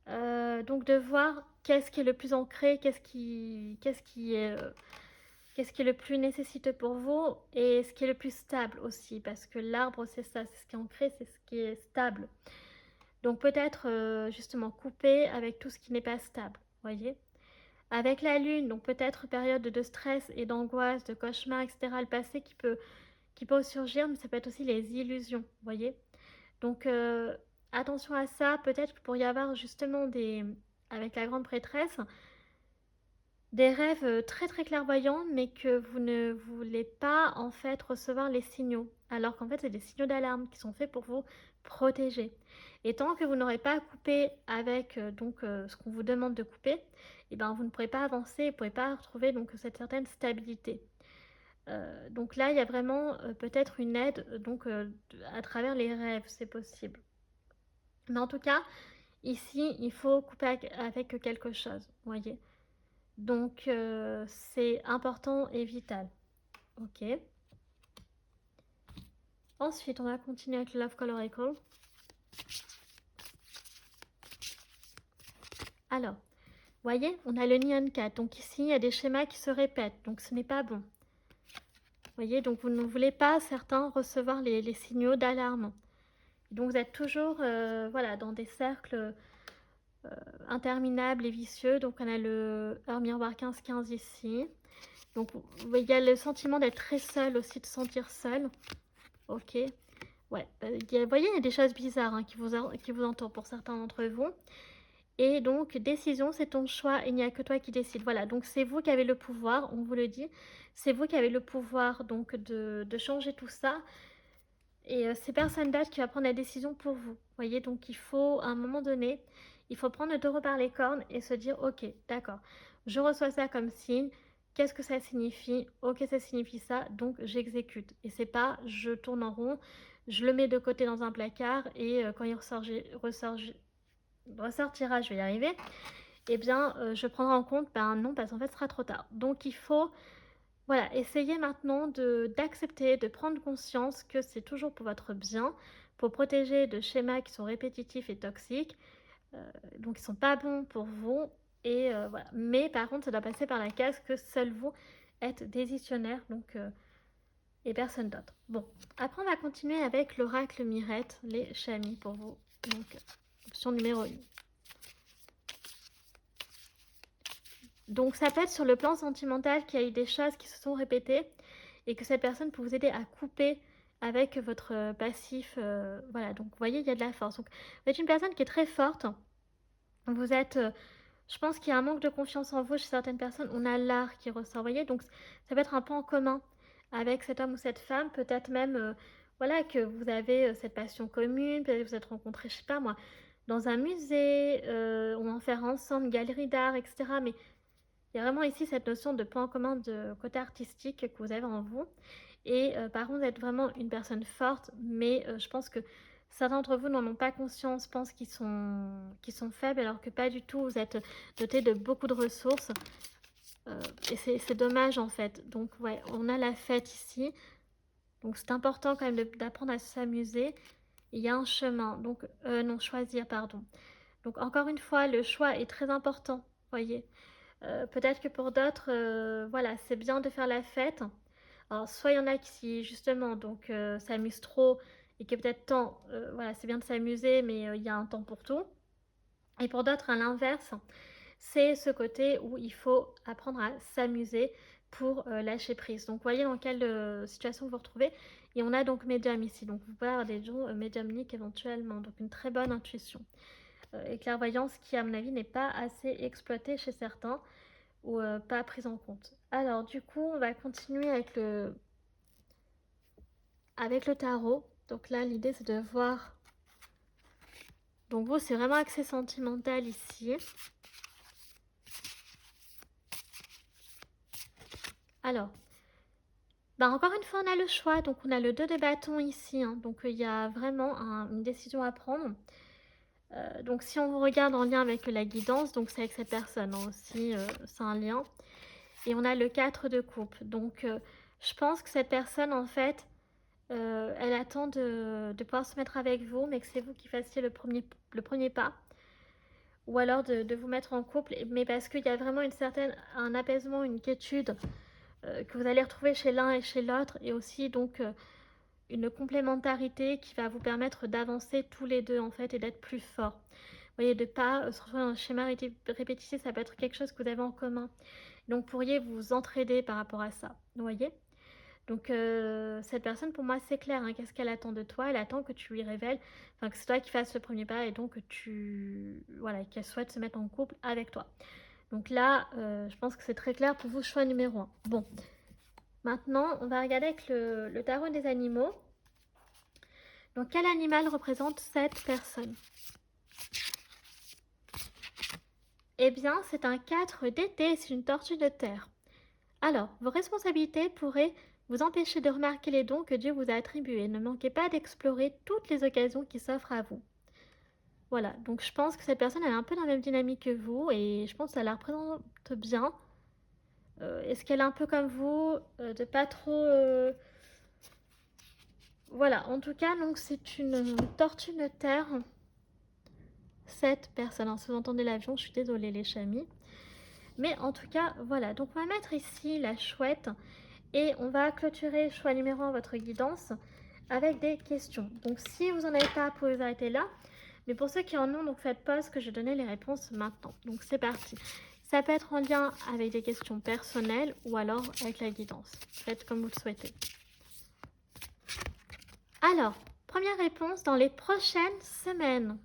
Donc de voir qu'est-ce qui est le plus ancré, qu'est-ce qui est le plus nécessiteux pour vous et ce qui est le plus stable aussi, parce que l'arbre, c'est ça, c'est ce qui est ancré, c'est ce qui est stable. Donc peut-être justement couper avec tout ce qui n'est pas stable, voyez. Avec la lune, donc peut-être période de stress et d'angoisse, de cauchemar, etc. Le passé qui peut surgir, mais ça peut être aussi les illusions, voyez. Donc attention à ça, peut-être qu'il pourrait y avoir justement avec la grande prêtresse, des rêves très très clairvoyants, mais que vous ne voulez pas en fait recevoir les signaux, alors qu'en fait c'est des signaux d'alarme qui sont faits pour vous protéger. Et tant que vous n'aurez pas coupé avec ce qu'on vous demande de couper, et ben vous ne pourrez pas avancer, vous ne pourrez pas retrouver donc cette certaine stabilité. Donc là, il y a vraiment peut-être une aide à travers les rêves, c'est possible. Mais en tout cas, ici, il faut couper avec quelque chose, vous voyez. Donc, c'est important et vital. Ok. Ensuite, on va continuer avec le Love Colorical. Alors, voyez, on a le Nyan 4. Donc ici, il y a des schémas qui se répètent. Donc, ce n'est pas bon. Voyez, donc vous ne voulez pas, certains, recevoir les signaux d'alarme. Donc, vous êtes toujours voilà, dans des cercles interminables et vicieux. Donc, on a le heure miroir 15-15 ici. Donc, il y a le sentiment d'être très seul aussi, de se sentir seul. Ok. Ouais, vous voyez, il y a des choses bizarres hein, qui vous entourent pour certains d'entre vous. Et donc, décision, c'est ton choix, il n'y a que toi qui décides. Voilà, donc c'est vous qui avez le pouvoir, on vous le dit. C'est vous qui avez le pouvoir donc de changer tout ça. Et c'est personne d'autre qui va prendre la décision pour vous. Voyez, donc il faut, à un moment donné, il faut prendre le taureau par les cornes et se dire, ok, d'accord, je reçois ça comme signe. Qu'est-ce que ça signifie? Ok, ça signifie ça, donc j'exécute. Et c'est pas, je tourne en rond, je le mets de côté dans un placard et quand il ressortira, je vais y arriver, eh bien, je prendrai en compte, ben non, parce qu'en fait, ce sera trop tard. Donc, il faut, voilà, essayer maintenant d'accepter, de prendre conscience que c'est toujours pour votre bien, pour protéger de schémas qui sont répétitifs et toxiques, donc ils sont pas bons pour vous, et voilà. Mais par contre, ça doit passer par la case que seul vous êtes décisionnaire, donc, et personne d'autre. Bon, après, on va continuer avec l'oracle Mirette, les chamis pour vous. Donc, option numéro 1. Donc ça peut être sur le plan sentimental qu'il y a eu des choses qui se sont répétées et que cette personne peut vous aider à couper avec votre passif. Voilà, donc vous voyez, il y a de la force. Donc vous êtes une personne qui est très forte. Vous êtes, je pense qu'il y a un manque de confiance en vous chez certaines personnes. On a l'art qui ressort, vous voyez. Donc ça peut être un point en commun avec cet homme ou cette femme. Peut-être même, voilà, que vous avez cette passion commune. Peut-être que vous êtes rencontrés, je sais pas moi, dans un musée, on va en faire ensemble, une galerie d'art, etc. Mais il y a vraiment ici cette notion de point commun de côté artistique que vous avez en vous. Et par contre, vous êtes vraiment une personne forte, mais je pense que certains d'entre vous n'en ont pas conscience, pensent qu'ils sont faibles, alors que pas du tout. Vous êtes doté de beaucoup de ressources. Et c'est dommage en fait. Donc ouais, on a la fête ici. Donc c'est important quand même d'apprendre à s'amuser. Il y a un chemin. Donc non, choisir, pardon. Donc encore une fois, le choix est très important, voyez. Peut-être que pour d'autres, voilà, c'est bien de faire la fête. Alors, soit il y en a qui, justement, donc s'amusent trop et que peut-être voilà, c'est bien de s'amuser, mais il y a un temps pour tout. Et pour d'autres, à l'inverse, c'est ce côté où il faut apprendre à s'amuser pour lâcher prise. Donc, voyez dans quelle situation vous vous retrouvez. Et on a donc médium ici. Donc, vous pouvez avoir des dons médiumniques éventuellement. Donc, une très bonne intuition. Et clairvoyance qui, à mon avis, n'est pas assez exploitée chez certains ou pas prise en compte. Alors du coup, on va continuer avec le tarot. Donc là, l'idée c'est de voir. Donc vous, c'est vraiment axé sentimental ici. Alors, bah encore une fois, on a le choix. Donc on a le 2 de bâton ici. Hein. Donc il y a vraiment une décision à prendre. Donc si on vous regarde en lien avec la guidance, donc c'est avec cette personne hein, aussi, c'est un lien. Et on a le 4 de coupe. Donc je pense que cette personne, en fait, elle attend de pouvoir se mettre avec vous, mais que c'est vous qui fassiez le premier pas. ou alors de vous mettre en couple, mais parce qu'il y a vraiment un apaisement, une quiétude que vous allez retrouver chez l'un et chez l'autre, et aussi donc une complémentarité qui va vous permettre d'avancer tous les deux en fait et d'être plus forts. Vous voyez, de pas se retrouver dans un schéma répétitif, ça peut être quelque chose que vous avez en commun. Donc, vous pourriez vous entraider par rapport à ça, vous voyez. Donc, cette personne, pour moi, c'est clair, hein. Qu'est-ce qu'elle attend de toi? Elle attend que tu lui révèles, enfin, que c'est toi qui fasses le premier pas et donc voilà, qu'elle souhaite se mettre en couple avec toi. Donc là, je pense que c'est très clair pour vous, choix numéro 1. Bon, maintenant, on va regarder avec le tarot des animaux. Donc, quel animal représente cette personne? Eh bien, c'est un 4 d'été, c'est une tortue de terre. Alors, vos responsabilités pourraient vous empêcher de remarquer les dons que Dieu vous a attribués. Ne manquez pas d'explorer toutes les occasions qui s'offrent à vous. Voilà, donc je pense que cette personne elle est un peu dans la même dynamique que vous et je pense que ça la représente bien. Est-ce qu'elle est un peu comme vous, de pas trop... Voilà, en tout cas, donc c'est une tortue de terre. Cette personne, alors, si vous entendez l'avion, je suis désolée les chamis. Mais en tout cas, voilà, donc on va mettre ici la chouette et on va clôturer choix numéro 1, votre guidance, avec des questions. Donc si vous n'en avez pas, vous pouvez vous arrêter là. Mais pour ceux qui en ont, donc faites pause que je vais donner les réponses maintenant. Donc c'est parti. Ça peut être en lien avec des questions personnelles ou alors avec la guidance. Faites comme vous le souhaitez. Alors, première réponse, dans les prochaines semaines.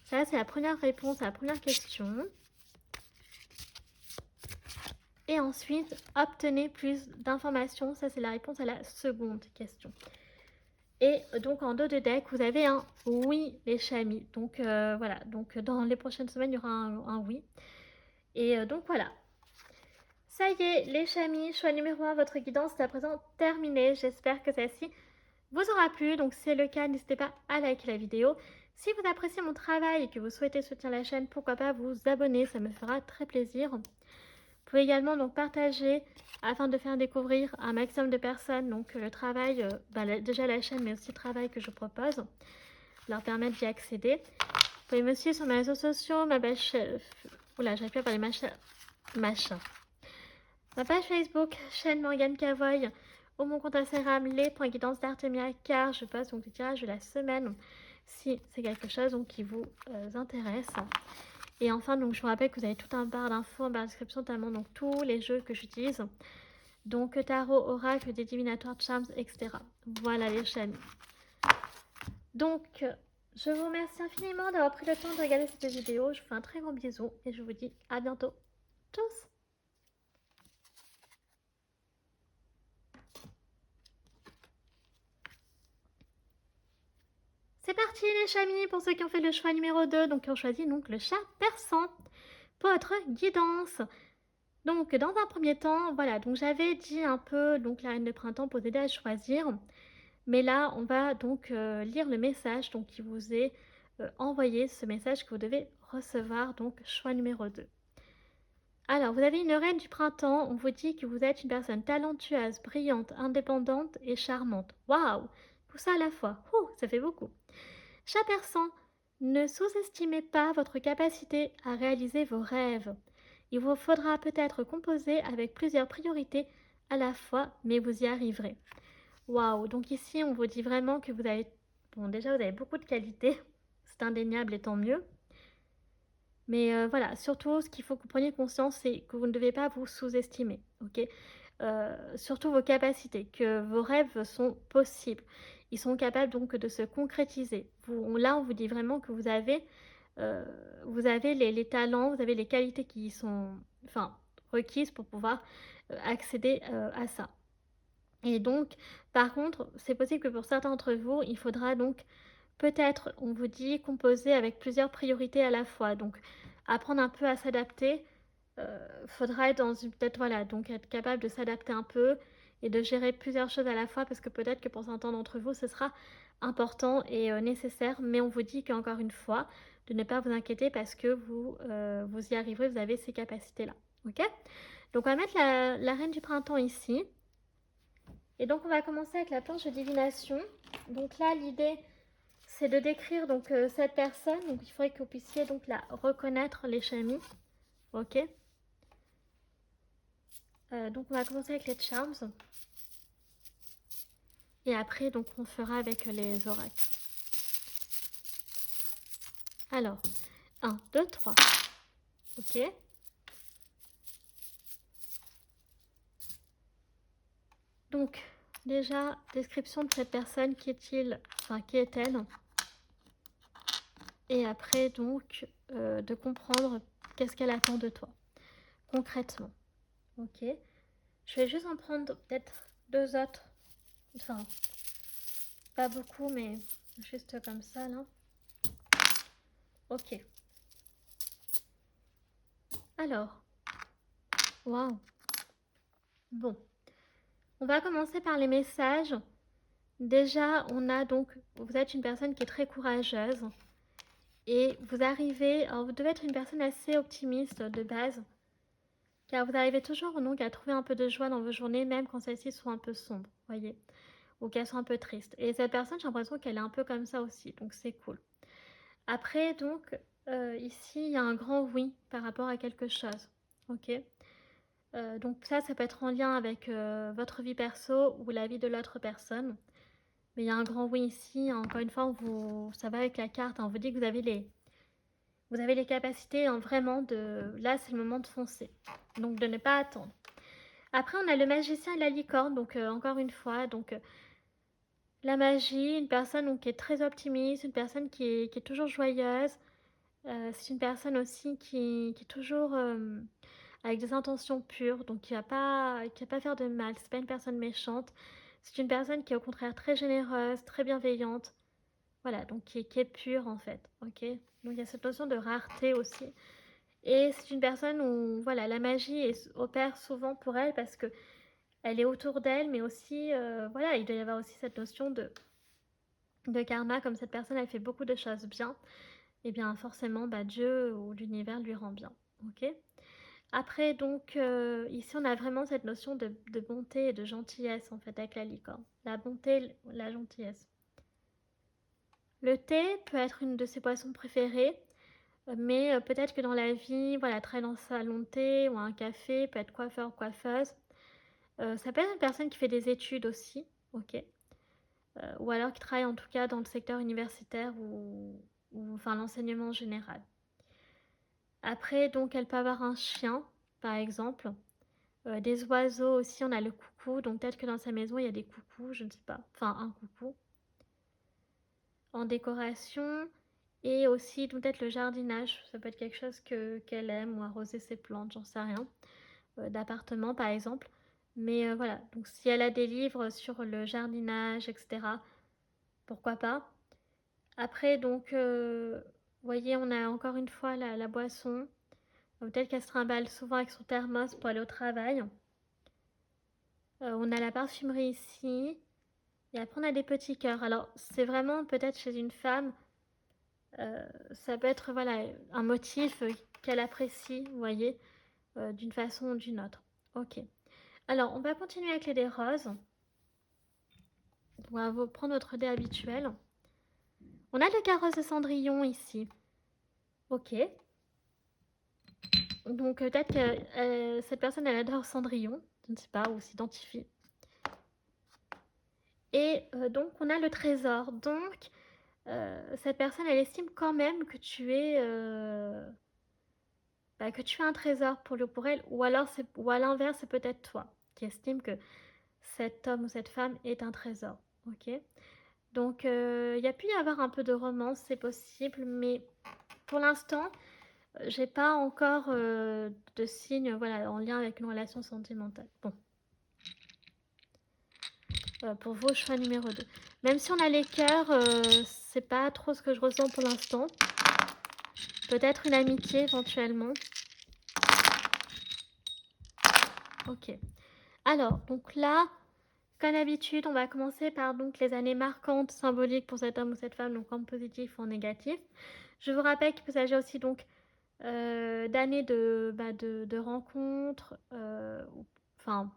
Ça, c'est la première réponse à la première question. Et ensuite, obtenez plus d'informations. Ça, c'est la réponse à la seconde question. Et donc, en dos de deck, vous avez un oui, les chamis. Donc, voilà. Donc, dans les prochaines semaines, il y aura un oui. Et donc, voilà. Ça y est, les chamis, choix numéro 1, votre guidance est à présent terminée. J'espère que celle-ci vous aura plu. Donc, si c'est le cas, n'hésitez pas à liker la vidéo. Si vous appréciez mon travail et que vous souhaitez soutenir la chaîne, pourquoi pas vous abonner, ça me fera très plaisir. Vous pouvez également donc partager afin de faire découvrir un maximum de personnes donc le travail, déjà la chaîne mais aussi le travail que je propose, leur permettre d'y accéder. Vous pouvez me suivre sur mes réseaux sociaux, ma page, oula j'arrive plus à parler machin. Ma page Facebook, chaîne Morgane Cavoy, ou mon compte Instagram, les.guidance d'Artemia, car je poste donc des tirages de la semaine si c'est quelque chose donc, qui vous intéresse. Et enfin, donc, je vous rappelle que vous avez tout un bar d'infos en barre de description, notamment donc, tous les jeux que j'utilise. Donc, tarot, oracle, des divinatoires, charms, etc. Voilà les chaînes. Donc, je vous remercie infiniment d'avoir pris le temps de regarder cette vidéo. Je vous fais un très grand bisou et je vous dis à bientôt. Tchuss! C'est parti les chamis pour ceux qui ont fait le choix numéro 2, donc qui ont choisi donc, le chat persan pour votre guidance. Donc, dans un premier temps, voilà, donc j'avais dit un peu donc la reine de printemps pour vous aider à choisir. Mais là, on va donc lire le message donc, qui vous est envoyé, ce message que vous devez recevoir, donc choix numéro 2. Alors, vous avez une reine du printemps, on vous dit que vous êtes une personne talentueuse, brillante, indépendante et charmante. Waouh! Tout ça à la fois, ça fait beaucoup. Chat persan, ne sous-estimez pas votre capacité à réaliser vos rêves. Il vous faudra peut-être composer avec plusieurs priorités à la fois, mais vous y arriverez. Waouh, donc ici on vous dit vraiment que vous avez, bon déjà vous avez beaucoup de qualités, c'est indéniable et tant mieux. Mais voilà, surtout ce qu'il faut que vous preniez conscience, c'est que vous ne devez pas vous sous-estimer, ok? Surtout vos capacités, que vos rêves sont possibles. Ils sont capables donc de se concrétiser. Là, on vous dit vraiment que vous avez les talents, vous avez les qualités qui sont requises pour pouvoir accéder à ça. Et donc, par contre, c'est possible que pour certains d'entre vous, il faudra donc peut-être, on vous dit, composer avec plusieurs priorités à la fois. Donc, apprendre un peu à s'adapter. Faudra être dans une... Peut-être, voilà, donc être capable de s'adapter un peu et de gérer plusieurs choses à la fois parce que peut-être que pour certains d'entre vous, ce sera important et nécessaire. Mais on vous dit qu'encore une fois, de ne pas vous inquiéter parce que vous y arriverez, vous avez ces capacités-là. Ok? Donc, on va mettre la reine du printemps ici. Et donc, on va commencer avec la planche de divination. Donc là, l'idée, c'est de décrire donc cette personne. Donc il faudrait que vous puissiez donc la reconnaître, les chamis. Ok. Donc on va commencer avec les charms. Et après donc on fera avec les oracles. Alors, 1, 2, 3. Ok. Donc, déjà, description de cette personne, qui est-il, enfin, qui est-elle? Et après, donc, de comprendre qu'est-ce qu'elle attend de toi, concrètement. Ok. Je vais juste en prendre peut-être 2 autres. Enfin, pas beaucoup, mais juste comme ça, là. Ok. Alors, waouh. Bon, on va commencer par les messages. Déjà, on a donc, vous êtes une personne qui est très courageuse. Et vous arrivez, alors vous devez être une personne assez optimiste de base, car vous arrivez toujours donc à trouver un peu de joie dans vos journées, même quand celles-ci sont un peu sombres, voyez, ou qu'elles sont un peu tristes. Et cette personne, j'ai l'impression qu'elle est un peu comme ça aussi, donc c'est cool. Après, donc, ici, il y a un grand oui par rapport à quelque chose, ok. Donc ça peut être en lien avec votre vie perso ou la vie de l'autre personne. Mais il y a un grand oui ici, encore une fois, ça va avec la carte, hein, on vous dit que vous avez les capacités, hein, vraiment de... Là, c'est le moment de foncer. Donc, de ne pas attendre. Après, on a le magicien et la licorne. Donc, encore une fois, donc, la magie, une personne donc, qui est très optimiste, une personne qui est toujours joyeuse. C'est une personne aussi qui est toujours avec des intentions pures. Donc, qui va pas faire de mal. C'est pas une personne méchante. C'est une personne qui est au contraire très généreuse, très bienveillante. Voilà, donc qui est pure en fait. Ok. Donc, il y a cette notion de rareté aussi. Et c'est une personne où voilà, la magie opère souvent pour elle parce que elle est autour d'elle, mais aussi voilà, il doit y avoir aussi cette notion de karma, comme cette personne elle fait beaucoup de choses bien, et bien forcément bah, Dieu ou l'univers lui rend bien. Ok. Après donc ici on a vraiment cette notion de bonté et de gentillesse en fait avec la licorne. La bonté, la gentillesse. Le thé peut être une de ses boissons préférées. Mais peut-être que dans la vie, voilà, travailler dans un salon de thé ou un café, peut être coiffeur ou coiffeuse. Ça peut être une personne qui fait des études aussi, ok. Ou alors qui travaille en tout cas dans le secteur universitaire ou enfin l'enseignement général. Après, donc, elle peut avoir un chien, par exemple. Des oiseaux aussi, on a le coucou. Donc peut-être que dans sa maison, il y a des coucous, je ne sais pas. Enfin, un coucou. En décoration. Et aussi peut-être le jardinage. Ça peut être quelque chose qu'elle aime ou arroser ses plantes, j'en sais rien. D'appartement par exemple. Mais voilà, donc si elle a des livres sur le jardinage, etc., pourquoi pas. Après, donc, vous voyez, on a encore une fois la boisson. Peut-être qu'elle se trimballe souvent avec son thermos pour aller au travail. On a la parfumerie ici. Et après, on a des petits cœurs. Alors, c'est vraiment peut-être chez une femme, ça peut être voilà, un motif qu'elle apprécie, vous voyez, d'une façon ou d'une autre. Ok. Alors, on va continuer avec les dés roses. On va prendre notre dé habituel. On a le carrosse de Cendrillon ici. Ok. Donc peut-être que cette personne, elle adore Cendrillon. Je ne sais pas, ou s'identifie. Et donc, on a le trésor. Donc, cette personne, elle estime quand même que que tu as un trésor pour elle. Ou alors, ou à l'inverse, c'est peut-être toi qui estime que cet homme ou cette femme est un trésor. Ok. Donc, il y a pu y avoir un peu de romance, c'est possible, mais pour l'instant, j'ai pas encore de signes voilà, en lien avec une relation sentimentale. Bon, pour vos choix numéro 2. Même si on a les cœurs, c'est pas trop ce que je ressens pour l'instant. Peut-être une amitié éventuellement. Ok. Alors, donc là, comme d'habitude, on va commencer par donc, les années marquantes, symboliques pour cet homme ou cette femme, donc en positif ou en négatif. Je vous rappelle qu'il peut s'agir aussi donc d'années de rencontres, enfin,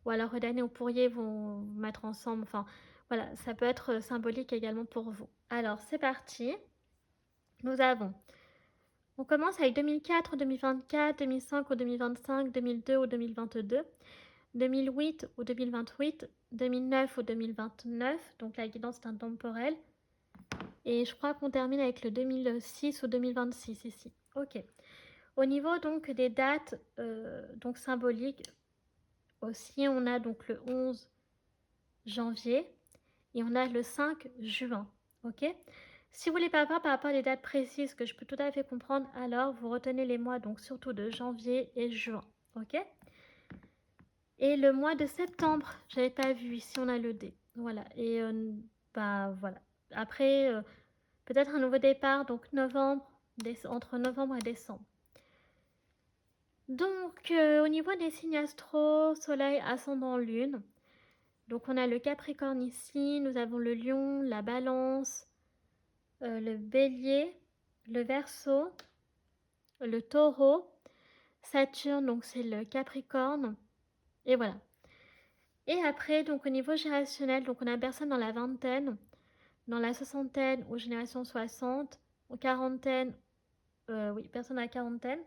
ou alors d'années où vous pourriez vous mettre ensemble, enfin, Voilà, ça peut être symbolique également pour vous. Alors, c'est parti. Nous avons, on commence avec 2004 ou 2024, 2005 ou 2025, 2002 ou 2022, 2008 ou 2028, 2009 ou 2029, donc la guidance est intemporelle. Et je crois qu'on termine avec le 2006 ou 2026 ici. Ok. Au niveau donc des dates donc symboliques aussi, on a donc le 11 janvier et on a le 5 juin. Ok. Si vous voulez pas voir par rapport à des dates précises que je peux tout à fait comprendre, alors vous retenez les mois donc surtout de janvier et juin. Ok. Et le mois de septembre, j'avais pas vu, ici on a le D. Voilà. Et bah voilà. Après, peut-être un nouveau départ, donc novembre, entre novembre et décembre. Donc, au niveau des signes astro, soleil, ascendant, lune. Donc, on a le Capricorne ici, nous avons le lion, la balance, le bélier, le verseau, le taureau, Saturne, donc c'est le Capricorne, et voilà. Et après, donc au niveau générationnel, donc on a personne dans la vingtaine, dans la soixantaine ou génération 60, en quarantaine, oui, personne à la quarantaine.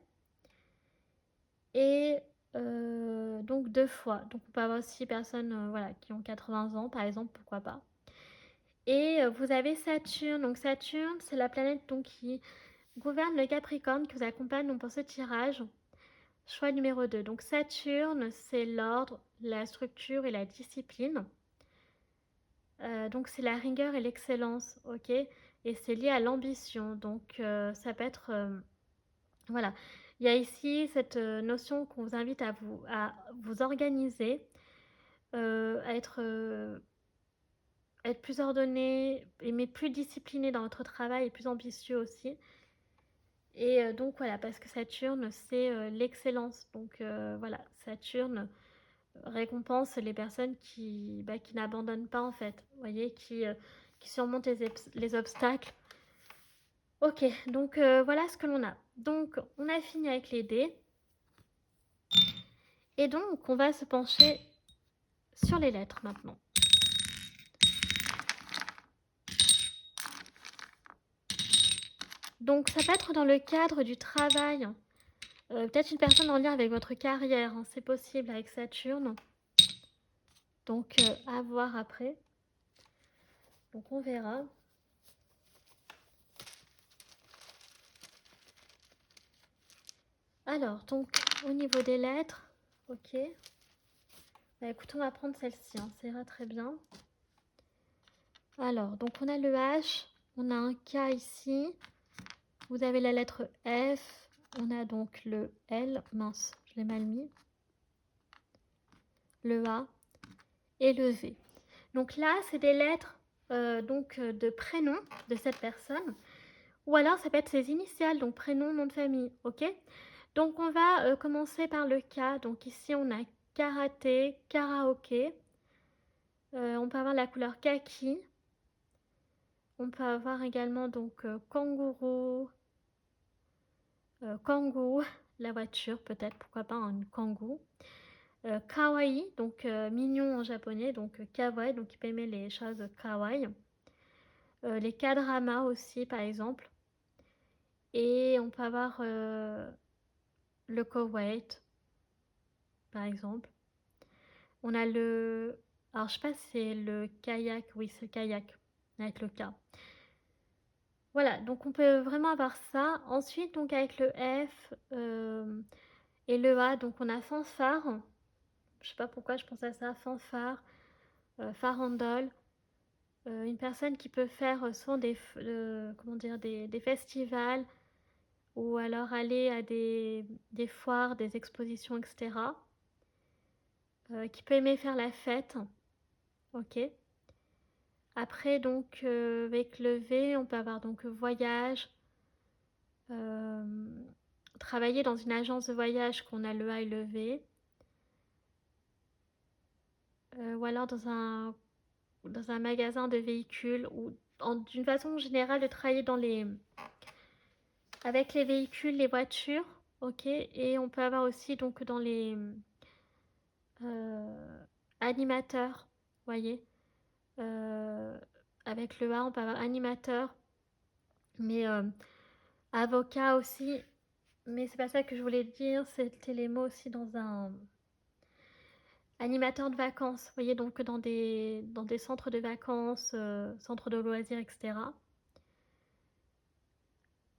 Et donc deux fois. Donc on peut avoir aussi personnes voilà, qui ont 80 ans, par exemple, pourquoi pas. Et vous avez Saturne. Donc Saturne, c'est la planète donc, qui gouverne le Capricorne, qui vous accompagne donc, pour ce tirage. Choix numéro 2. Donc Saturne, c'est l'ordre, la structure et la discipline. Donc c'est la rigueur et l'excellence, ok. Et c'est lié à l'ambition. Donc ça peut être... voilà. Il y a ici cette notion qu'on vous invite à vous organiser, à être plus ordonné, mais plus discipliné dans votre travail et plus ambitieux aussi. Et donc voilà, parce que Saturne, c'est l'excellence. Donc voilà, Saturne récompense les personnes qui n'abandonnent pas en fait, vous voyez, qui surmontent les obstacles. Ok, donc voilà ce que l'on a. Donc on a fini avec les dés. Et donc on va se pencher sur les lettres maintenant. Donc ça peut être dans le cadre du travail. Peut-être une personne en lien avec votre carrière, hein, c'est possible avec Saturne. Donc à voir après. Donc on verra. Alors, donc au niveau des lettres, ok. Bah, écoute, on va prendre celle-ci, hein, ça ira très bien. Alors, donc on a le H, on a un K ici. Vous avez la lettre F, on a donc le L, mince, je l'ai mal mis. Le A et le V. Donc là, c'est des lettres de prénom de cette personne. Ou alors, ça peut être ses initiales, donc prénom, nom de famille, ok. Donc, on va commencer par le K. Donc ici, on a karaté, karaoké. On peut avoir la couleur kaki. On peut avoir également donc kangourou, kangoo, la voiture peut-être, pourquoi pas un kangoo. Kawaii, donc mignon en japonais, donc kawaii, donc il peut aimer les choses kawaii. Les K-dramas aussi, par exemple. Et on peut avoir le Koweït, par exemple. On a le... Alors, je sais pas si c'est le kayak. Oui, c'est le kayak, avec le K. Voilà, donc on peut vraiment avoir ça. Ensuite, donc avec le F et le A, donc on a fanfare. Je sais pas pourquoi je pense à ça. Fanfare, farandole. Une personne qui peut faire souvent comment dire, des festivals ou alors aller à des foires, des expositions, etc. Qui peut aimer faire la fête. Ok. Après, donc, avec le V, on peut avoir donc voyage, euh, travailler dans une agence de voyage qu'on a le A et le V, ou alors dans un magasin de véhicules, ou d'une façon générale de travailler avec les véhicules, les voitures, ok, et on peut avoir aussi donc dans les animateurs, voyez, Heu, avec le A, on peut avoir animateur, mais avocat aussi, mais c'est pas ça que je voulais dire, c'était les mots aussi dans un animateur de vacances, vous voyez? Donc dans des centres de vacances, centres de loisirs et cetera.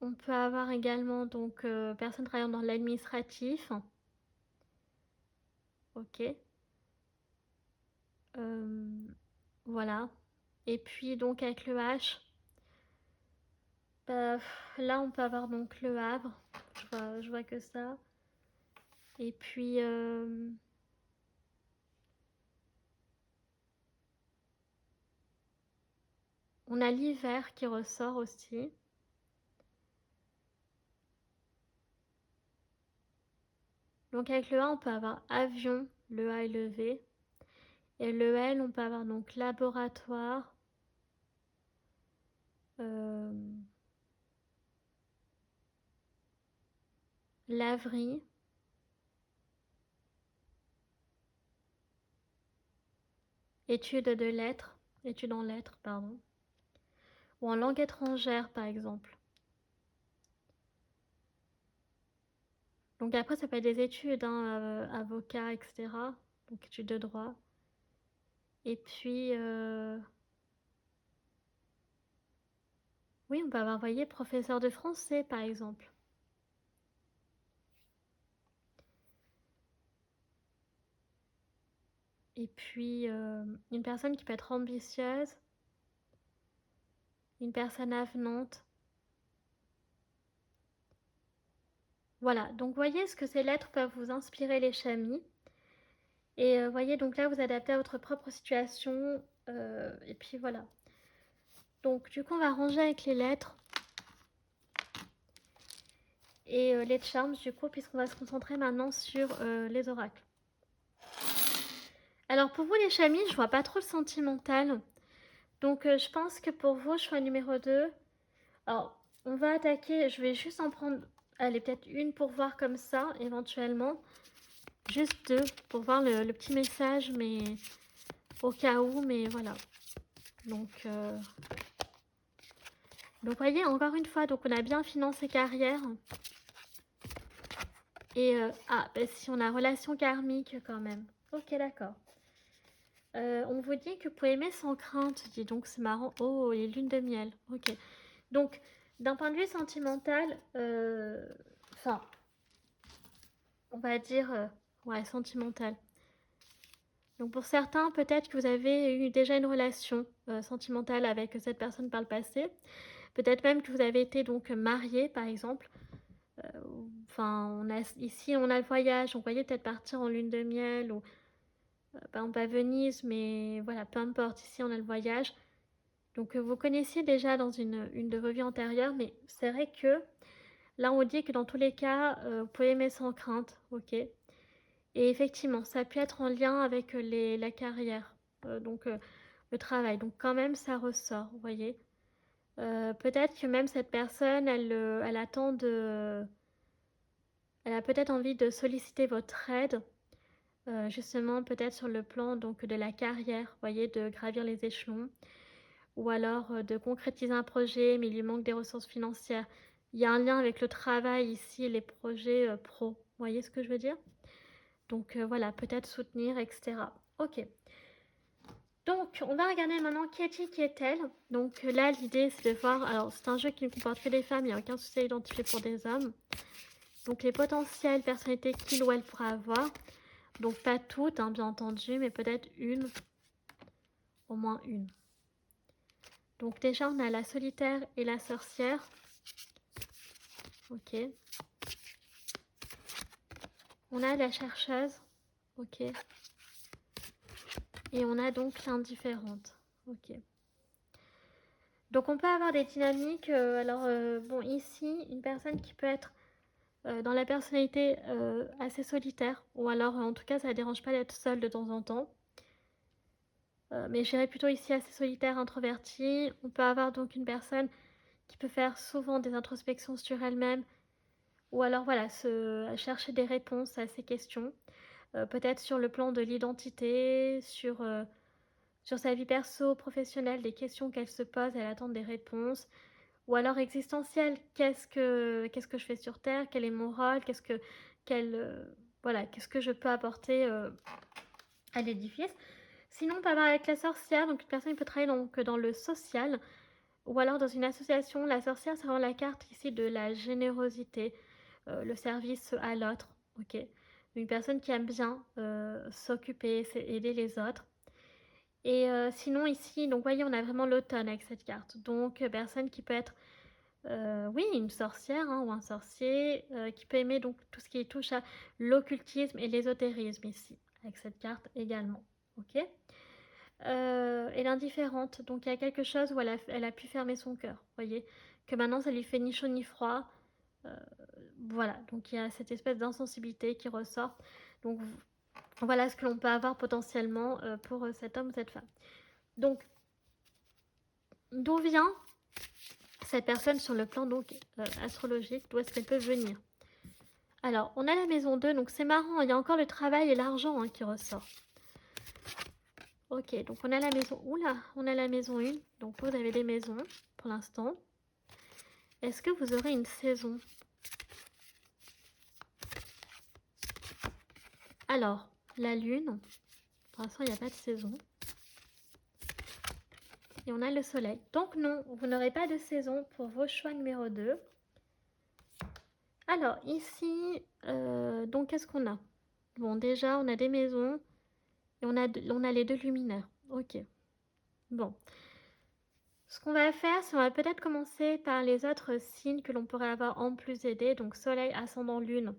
On peut avoir également donc personne travaillant dans l'administratif. OK. Hem, voilà et puis donc avec le H, bah, là on peut avoir donc Le Havre, je vois que ça et puis, on a l'hiver qui ressort aussi. Donc avec le A, on peut avoir avion, le A est levé et le L, on peut avoir donc laboratoire, hem, laverie, études de lettres, études en lettres, pardon, ou en langue étrangère, par exemple. Donc après, ça peut être des études, hein, avocat, et cetera, donc études de droit. Et puis, oui, on peut avoir, vous voyez, professeur de français, par exemple. Et puis, une personne qui peut être ambitieuse, une personne avenante. Voilà, donc voyez ce que ces lettres peuvent vous inspirer les chamis. Et voyez, donc là, vous adaptez à votre propre situation. Et puis voilà. Donc du coup, on va ranger avec les lettres et les charms, du coup, puisqu'on va se concentrer maintenant sur les oracles. Alors pour vous les chamis, je vois pas trop le sentimental. Donc je pense que pour vous, choix numéro 2. Alors, on va attaquer, je vais juste en prendre, allez, peut-être une pour voir comme ça, éventuellement. Juste deux pour voir le petit message, mais au cas où, mais voilà. Donc voyez, encore une fois, donc on a bien financé carrière. Et, bah, si on a relation karmique quand même. Ok, d'accord. On vous dit que vous pouvez aimer sans crainte, dis donc, c'est marrant. Oh, les lunes de miel. Ok. Donc, d'un point de vue sentimental, enfin, on va dire, ouais, sentimental. Donc pour certains, peut-être que vous avez eu déjà une relation sentimentale avec cette personne par le passé. Peut-être même que vous avez été donc marié, par exemple. Enfin, ici, on a le voyage. On voyait peut-être partir en lune de miel ou par exemple à Venise, mais voilà, peu importe. Ici, on a le voyage. Donc vous connaissiez déjà dans une de vos vies antérieures, mais c'est vrai que là, on dit que dans tous les cas, vous pouvez aimer sans crainte, ok. Et effectivement, ça a pu être en lien avec la carrière, donc le travail. Donc quand même, ça ressort, vous voyez. Peut-être que même cette personne, elle attend de... Elle a peut-être envie de solliciter votre aide, justement peut-être sur le plan donc de la carrière, vous voyez, de gravir les échelons, ou alors de concrétiser un projet, mais il lui manque des ressources financières. Il y a un lien avec le travail ici, les projets pro. Vous voyez ce que je veux dire? Donc voilà, peut-être soutenir, etc. Ok. Donc, on va regarder maintenant qui est-elle. Donc là, l'idée, c'est de voir... Alors, c'est un jeu qui ne comporte que des femmes, il n'y a aucun souci à identifier pour des hommes. Donc, les potentielles personnalités qu'il ou elle pourra avoir. Donc, pas toutes, hein, bien entendu, mais peut-être une, au moins une. Donc, déjà, on a la solitaire et la sorcière. Ok. On a la chercheuse. Ok. Et on a donc l'indifférente. Ok. Donc, on peut avoir des dynamiques. Bon, ici, une personne qui peut être dans la personnalité assez solitaire, ou alors en tout cas ça ne dérange pas d'être seule de temps en temps. Mais je dirais plutôt ici assez solitaire, introvertie. On peut avoir donc une personne qui peut faire souvent des introspections sur elle-même, ou alors voilà, chercher des réponses à ces questions. Peut-être sur le plan de l'identité, sur sur sa vie perso, professionnelle, des questions qu'elle se pose, elle attend des réponses. Ou alors existentielles, qu'est-ce que je fais sur terre? Quel est mon rôle? Quel, voilà, qu'est-ce que je peux apporter, à l'édifice? Sinon, on peut avoir avec la sorcière, donc une personne peut travailler donc dans le social ou alors dans une association. La sorcière, c'est vraiment la carte ici de la générosité, le service à l'autre, OK? Une personne qui aime bien, s'occuper, c'est aider les autres. Et sinon ici, donc voyez, on a vraiment l'automne avec cette carte. Donc personne qui peut être, oui, une sorcière, hein, ou un sorcier, qui peut aimer donc tout ce qui touche à l'occultisme et l'ésotérisme ici, avec cette carte également, OK? Et l'indifférente, donc il y a quelque chose où elle a pu fermer son cœur, voyez? Que maintenant ça lui fait ni chaud ni froid, heu, voilà, donc il y a cette espèce d'insensibilité qui ressort. Donc voilà ce que l'on peut avoir potentiellement, pour, cet homme ou cette femme. Donc d'où vient cette personne sur le plan donc, astrologique? D'où est-ce qu'elle peut venir? Alors, on a la maison 2, donc c'est marrant, il y a encore le travail et l'argent, hein, qui ressort. OK, donc on a la maison, ouh là, on a la maison 1, donc vous avez des maisons pour l'instant. Est-ce que vous aurez une saison? Alors, la lune, pour l'instant il n'y a pas de saison. Et on a le soleil. Donc non, vous n'aurez pas de saison pour vos choix numéro 2. Alors ici, donc qu'est-ce qu'on a? Bon, déjà, on a des maisons et on a les 2 luminaires. OK. Bon. Ce qu'on va faire, c'est on va peut-être commencer par les autres signes que l'on pourrait avoir en plus aidés. Donc soleil, ascendant, lune.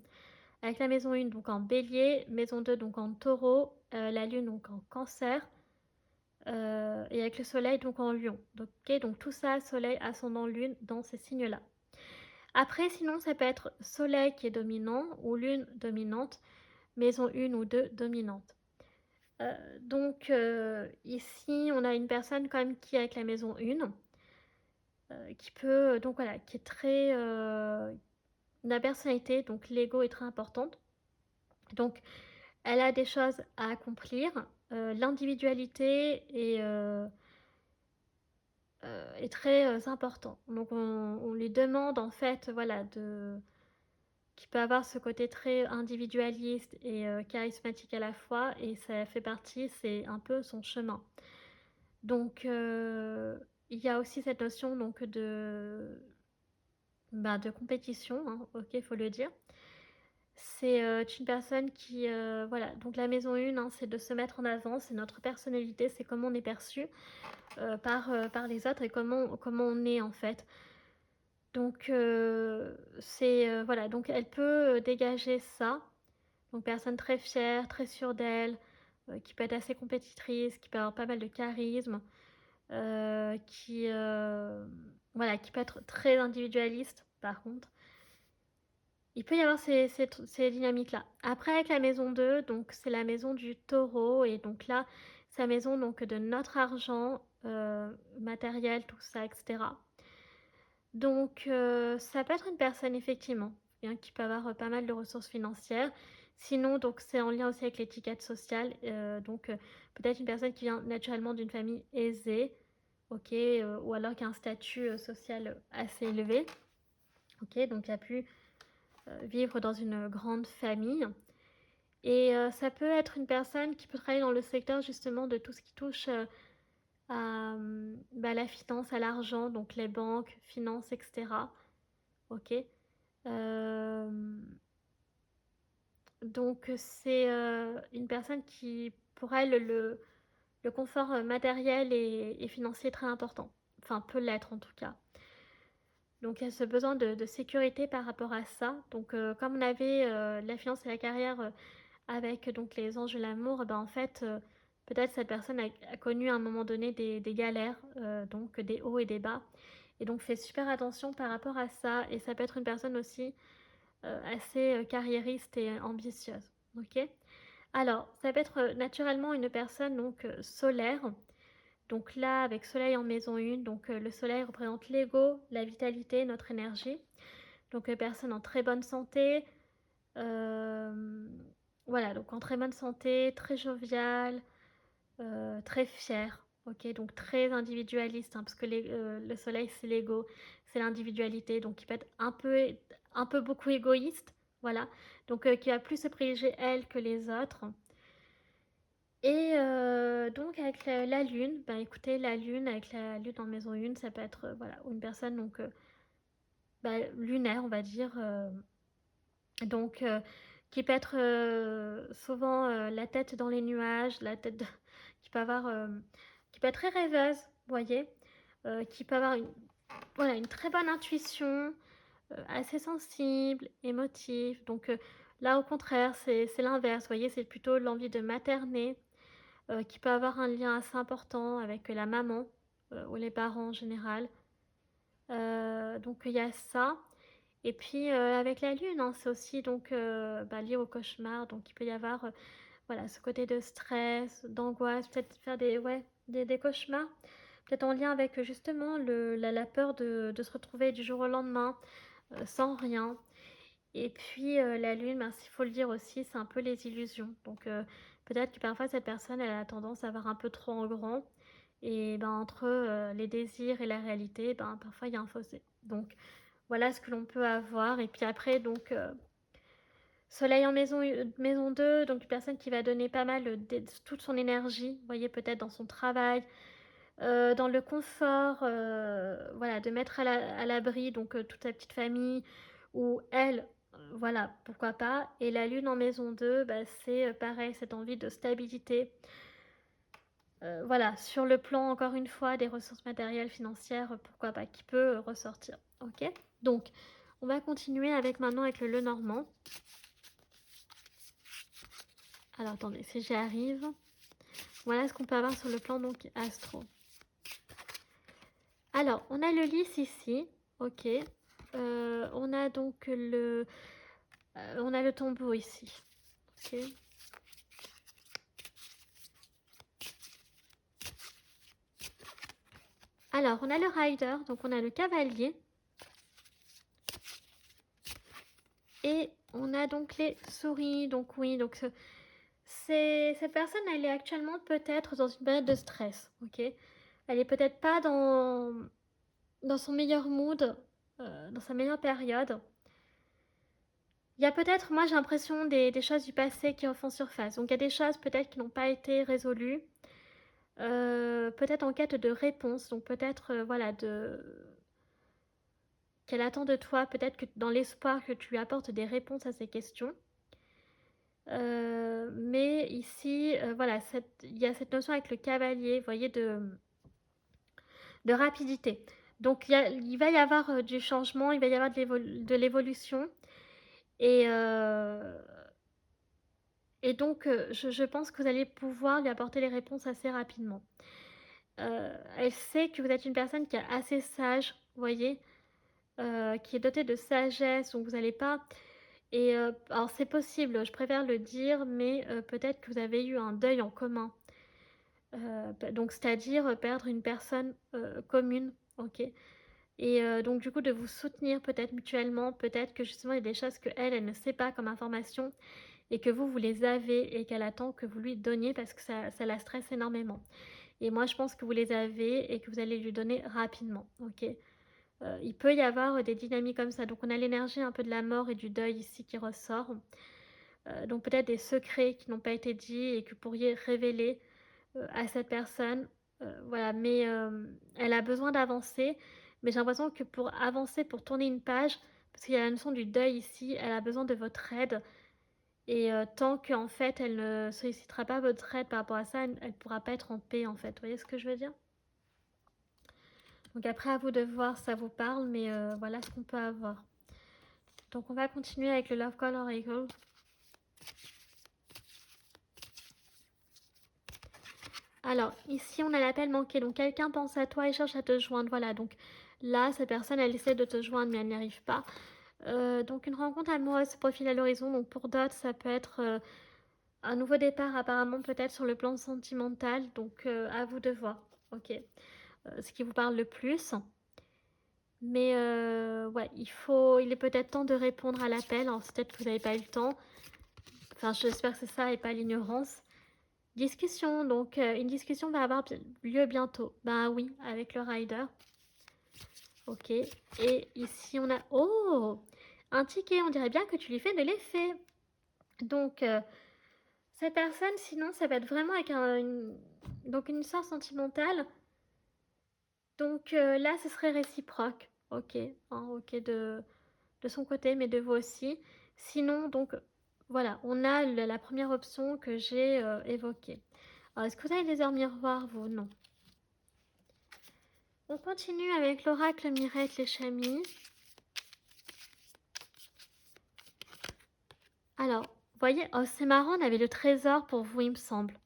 Avec la maison 1, donc en bélier, maison 2, donc en taureau, la lune, donc en cancer, et avec le soleil, donc en lion. Donc, ok, donc tout ça, soleil, ascendant, lune, dans ces signes-là. Après, sinon, ça peut être soleil qui est dominant ou lune dominante, maison 1 ou 2 dominante. Donc ici, on a une personne quand même qui est avec la maison 1, qui peut, donc voilà, qui est très, la personnalité, donc l'ego est très importante. Donc elle a des choses à accomplir, l'individualité est très, important. Donc on lui demande en fait, voilà, qui peut avoir ce côté très individualiste et charismatique à la fois, et ça fait partie, c'est un peu son chemin. Donc il y a aussi cette notion donc de compétition, hein, OK, il faut le dire. C'est, une personne qui, voilà, donc la maison 1, hein, c'est de se mettre en avant, c'est notre personnalité, c'est comment on est perçu, par les autres et comment on est, en fait. Donc c'est, voilà, donc elle peut, dégager ça. Donc personne très fière, très sûre d'elle, qui peut être assez compétitrice, qui peut avoir pas mal de charisme, qui, voilà, qui peut être très individualiste, par contre. Il peut y avoir ces dynamiques-là. Après avec la maison 2, donc c'est la maison du taureau, et donc là, c'est la maison donc de notre argent, matériel, tout ça, et cetera. Donc ça peut être une personne effectivement, hein, qui peut avoir, pas mal de ressources financières. Sinon donc c'est en lien aussi avec l'étiquette sociale, donc peut-être une personne qui vient naturellement d'une famille aisée, OK, ou alors qui a un statut, social, assez élevé. OK, donc qui a pu vivre dans une grande famille, et ça peut être une personne qui peut travailler dans le secteur justement de tout ce qui touche, à, bah, la finance, à l'argent, donc les banques, finances, et cetera. OK? Hem, donc c'est, une personne qui, pour elle, le confort, matériel et financier est très important. Enfin, peut l'être en tout cas. Donc il y a ce besoin de sécurité par rapport à ça. Donc comme on avait, la finance et la carrière, avec donc les anges de l'amour, ben, en fait, peut-être cette personne a connu à un moment donné des galères, donc des hauts et des bas, et donc fait super attention par rapport à ça, et ça peut être une personne aussi, assez, carriériste et ambitieuse. OK? Alors, ça peut être, naturellement une personne donc, solaire. Donc là, avec soleil en maison 1, donc le soleil représente l'ego, la vitalité, notre énergie. Donc personne en très bonne santé, hem, voilà, donc en très bonne santé, très joviale, très fier, OK? Donc très individualiste, hein, parce que le soleil, c'est l'ego, c'est l'individualité, donc il peut être un peu beaucoup égoïste, voilà. Donc qui va plus se privilégier elle que les autres. Et donc avec la lune, bah, écoutez, la lune, avec la lune en maison 1, ça peut être, voilà, une personne donc bah, lunaire, on va dire, donc qui peut être, souvent, la tête dans les nuages, la tête de qui peut avoir, qui peut être très rêveuse, vous voyez? Qui peut avoir voilà, une très bonne intuition, assez sensible, émotif. Donc là, au contraire, c'est l'inverse, vous voyez? C'est plutôt l'envie de materner, qui peut avoir un lien assez important avec la maman, ou les parents en général. Donc il y a ça. Et puis, avec la lune, hein, c'est aussi donc, bah, lié au cauchemar, donc il peut y avoir, voilà, ce côté de stress, d'angoisse, peut-être faire des ouais, des cauchemars, peut-être en lien avec, justement la peur de se retrouver du jour au lendemain, sans rien. Et puis, la lune, ben, s'il faut le dire aussi, c'est un peu les illusions. Donc, peut-être que parfois cette personne, elle a tendance à avoir un peu trop en grand et ben, entre, les désirs et la réalité, ben, parfois il y a un fossé. Donc, voilà ce que l'on peut avoir et puis après donc, soleil en maison 2, donc une personne qui va donner pas mal, toute son énergie, vous voyez? Peut-être dans son travail, dans le confort, voilà, de mettre à l'abri donc, toute sa petite famille ou elle, voilà, pourquoi pas. Et la lune en maison 2, bah, c'est, pareil, cette envie de stabilité, voilà, sur le plan, encore une fois, des ressources matérielles, financières, pourquoi pas, qui peut, ressortir. OK? Donc on va continuer avec maintenant avec le Lenormand. Alors attendez, si j'y arrive. Voilà ce qu'on peut avoir sur le plan donc astro. Alors, on a le lys ici, OK. On a donc on a le tombeau ici, OK. Alors, on a le rider, donc on a le cavalier. Et on a donc les souris, donc oui, donc cette personne, elle est actuellement peut-être dans une période de stress, OK. Elle est peut-être pas dans son meilleur mood, dans sa meilleure période. Il y a peut-être, moi j'ai l'impression, des choses du passé qui refont surface. Donc il y a des choses peut-être qui n'ont pas été résolues, peut-être en quête de réponse. Donc peut-être, voilà, qu'elle attend de toi, peut-être que dans l'espoir que tu lui apportes des réponses à ces questions. Mais ici, voilà, il y a cette notion avec le cavalier, vous voyez, de rapidité. Donc il va y avoir du changement, il va y avoir de l'évolution. Et, et donc, je pense que vous allez pouvoir lui apporter les réponses assez rapidement. Elle sait que vous êtes une personne qui est assez sage, vous voyez, qui est dotée de sagesse, donc vous n'allez pas. Et alors c'est possible, je préfère le dire, mais peut-être que vous avez eu un deuil en commun. Donc c'est-à-dire perdre une personne commune, ok. Et donc du coup de vous soutenir peut-être mutuellement, peut-être que justement il y a des choses que elle ne sait pas comme information et que vous les avez et qu'elle attend que vous lui donniez parce que ça la stresse énormément. Et moi je pense que vous les avez et que vous allez lui donner rapidement, ok. Il peut y avoir des dynamiques comme ça. Donc on a l'énergie un peu de la mort et du deuil ici qui ressort. Donc peut-être des secrets qui n'ont pas été dits et que vous pourriez révéler à cette personne. Voilà, mais elle a besoin d'avancer. Mais j'ai l'impression que pour avancer, pour tourner une page, parce qu'il y a la notion du deuil ici, elle a besoin de votre aide. Et tant qu'en fait, elle ne sollicitera pas votre aide par rapport à ça, elle ne pourra pas être en paix, en fait. Vous voyez ce que je veux dire? Donc après, à vous de voir si ça vous parle, mais voilà ce qu'on peut avoir. Donc on va continuer avec le Love Call Oracle. Alors, ici, on a l'appel manqué. Donc, quelqu'un pense à toi et cherche à te joindre. Voilà, donc là, cette personne, elle essaie de te joindre, mais elle n'y arrive pas. Donc, une rencontre amoureuse se profile à l'horizon. Donc, pour d'autres, ça peut être un nouveau départ, apparemment, peut-être sur le plan sentimental. Donc, à vous de voir. Ok. Ce qui vous parle le plus. Mais ouais, il est peut-être temps de répondre à l'appel. Alors, c'est peut-être que vous n'avez pas eu le temps. Enfin, j'espère que c'est ça et pas l'ignorance. Discussion, donc une discussion va avoir lieu bientôt. Ben oui, avec le rider. Ok. Et ici, on a... Oh! Un ticket, on dirait bien que tu lui fais de l'effet. Donc, cette personne, sinon, ça va être vraiment avec donc une histoire sentimentale. Donc là, ce serait réciproque. Ok. Hein, ok de son côté, mais de vous aussi. Sinon, donc, voilà, on a la première option que j'ai évoquée. Alors, est-ce que vous allez les heures miroirs, vous? Non. On continue avec l'oracle Mirette les Chamis. Alors, vous voyez, oh, c'est marrant, on avait le trésor pour vous, il me semble.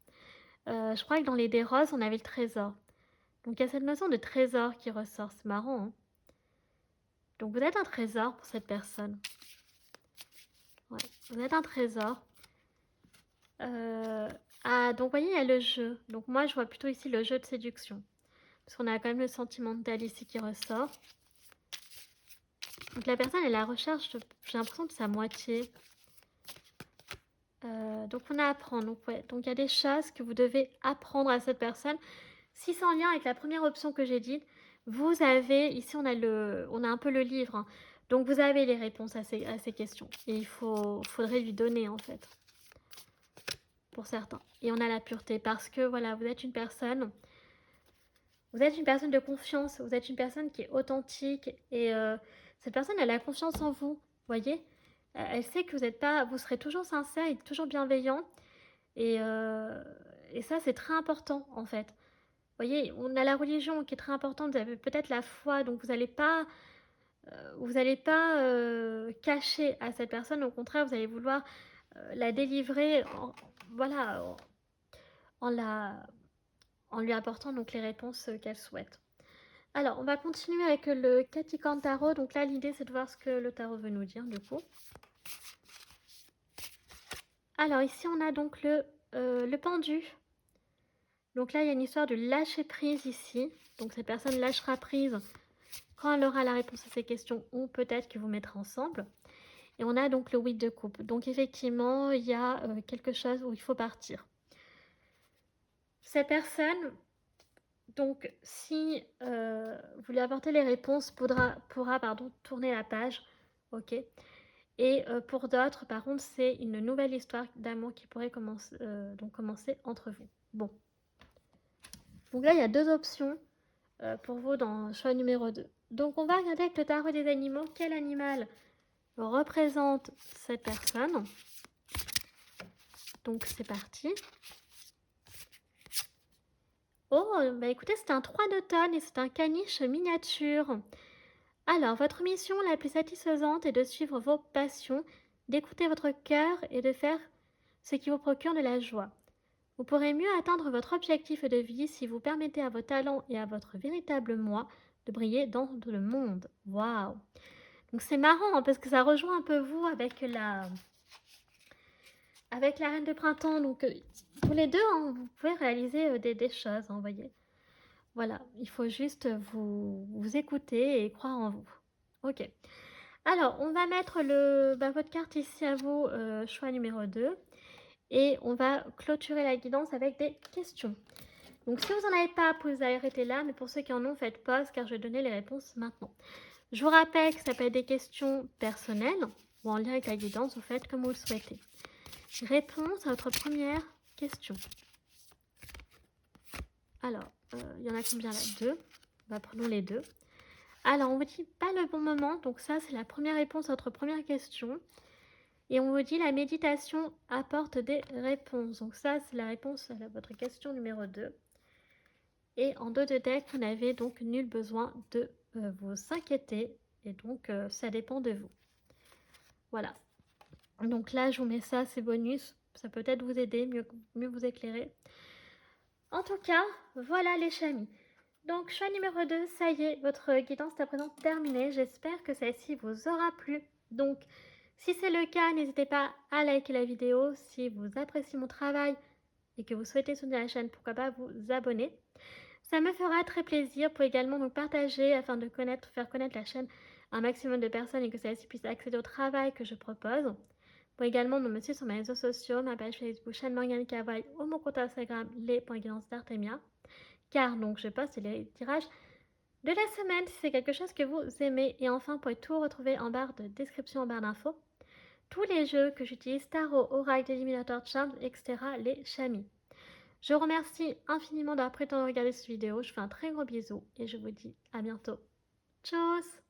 Je crois que dans les dés roses, on avait le trésor. Donc, il y a cette notion de trésor qui ressort. C'est marrant, hein. Donc, vous êtes un trésor pour cette personne. Ouais, vous êtes un trésor. Ah, donc, vous voyez, il y a le jeu. Donc, moi, je vois plutôt ici le jeu de séduction. Parce qu'on a quand même le sentimental ici qui ressort. Donc, la personne est à la recherche, j'ai l'impression, de sa moitié. Donc, on a à apprendre. Donc, ouais. Donc, il y a des choses que vous devez apprendre à cette personne. Si c'est en lien avec la première option que j'ai dite, vous avez, ici on a un peu le livre, hein. Donc vous avez les réponses à ces questions. Et faudrait lui donner en fait, pour certains. Et on a la pureté, parce que voilà, vous êtes une personne de confiance, vous êtes une personne qui est authentique, et cette personne, elle a confiance en vous, voyez. Elle sait que vous serez toujours sincère et toujours bienveillant, et, et ça c'est très important en fait. Voyez, on a la religion qui est très importante, vous avez peut-être la foi, donc vous allez pas cacher à cette personne, au contraire, vous allez vouloir la délivrer voilà, en, la, en lui apportant donc les réponses qu'elle souhaite. Alors, on va continuer avec le Katikan Tarot. Donc là, l'idée, c'est de voir ce que le tarot veut nous dire, du coup. Alors, ici, on a donc le pendu. Donc là, il y a une histoire de lâcher prise ici. Donc cette personne lâchera prise quand elle aura la réponse à ces questions, ou peut-être que vous mettrez ensemble. Et on a donc le 8 de coupe. Donc effectivement, il y a quelque chose où il faut partir. Cette personne, donc si vous lui apportez les réponses, pourra tourner la page. Ok. Et pour d'autres, par contre, c'est une nouvelle histoire d'amour qui pourrait commencer entre vous. Bon. Donc là, il y a deux options pour vous dans le choix numéro 2. Donc on va regarder avec le tarot des animaux quel animal représente cette personne. Donc c'est parti. Oh, bah écoutez, c'est un 3 d'automne et c'est un caniche miniature. Alors, votre mission la plus satisfaisante est de suivre vos passions, d'écouter votre cœur et de faire ce qui vous procure de la joie. Vous pourrez mieux atteindre votre objectif de vie si vous permettez à vos talents et à votre véritable moi de briller dans le monde. Waouh! Donc c'est marrant hein, parce que ça rejoint un peu vous avec la reine de printemps. Donc tous les deux, hein, vous pouvez réaliser des choses, hein, vous voyez. Voilà, il faut juste vous écouter et croire en vous. Ok. Alors, on va mettre votre carte ici à vous, choix numéro 2. Et on va clôturer la guidance avec des questions. Donc, si vous n'en avez pas, vous pouvez arrêter là. Mais pour ceux qui en ont, faites pause car je vais donner les réponses maintenant. Je vous rappelle que ça peut être des questions personnelles ou en lien avec la guidance. Vous faites comme vous le souhaitez. Réponse à votre première question. Alors, il y en a combien là? 2. Prenons les 2. Alors, on vous dit pas le bon moment. Donc ça, c'est la première réponse à votre première question. Et on vous dit la méditation apporte des réponses. Donc ça, c'est la réponse à votre question numéro 2. Et en dos de deck, vous n'avez donc nul besoin de vous inquiéter. Et donc, ça dépend de vous. Voilà. Donc là, je vous mets ça, c'est bonus. Ça peut peut-être vous aider, mieux vous éclairer. En tout cas, voilà les chamis. Donc, choix numéro 2, ça y est, votre guidance est à présent terminée. J'espère que celle-ci vous aura plu. Donc, si c'est le cas, n'hésitez pas à liker la vidéo. Si vous appréciez mon travail et que vous souhaitez soutenir la chaîne, pourquoi pas vous abonner. Ça me fera très plaisir. Vous pouvez également nous partager afin de faire connaître la chaîne à un maximum de personnes et que celle-ci puisse accéder au travail que je propose. Vous également nous me suivre sur mes réseaux sociaux, ma page Facebook Chaîne Morgane Cavall ou mon compte Instagram les.guidance d'Artemia, car donc je poste les tirages de la semaine si c'est quelque chose que vous aimez. Et enfin, vous pouvez tout retrouver en barre de description, en barre d'infos. Tous les jeux que j'utilise, Tarot, Oracle, Eliminator, Charms, etc., les chamis. Je vous remercie infiniment d'avoir pris le temps de regarder cette vidéo. Je vous fais un très gros bisou et je vous dis à bientôt. Tchuss!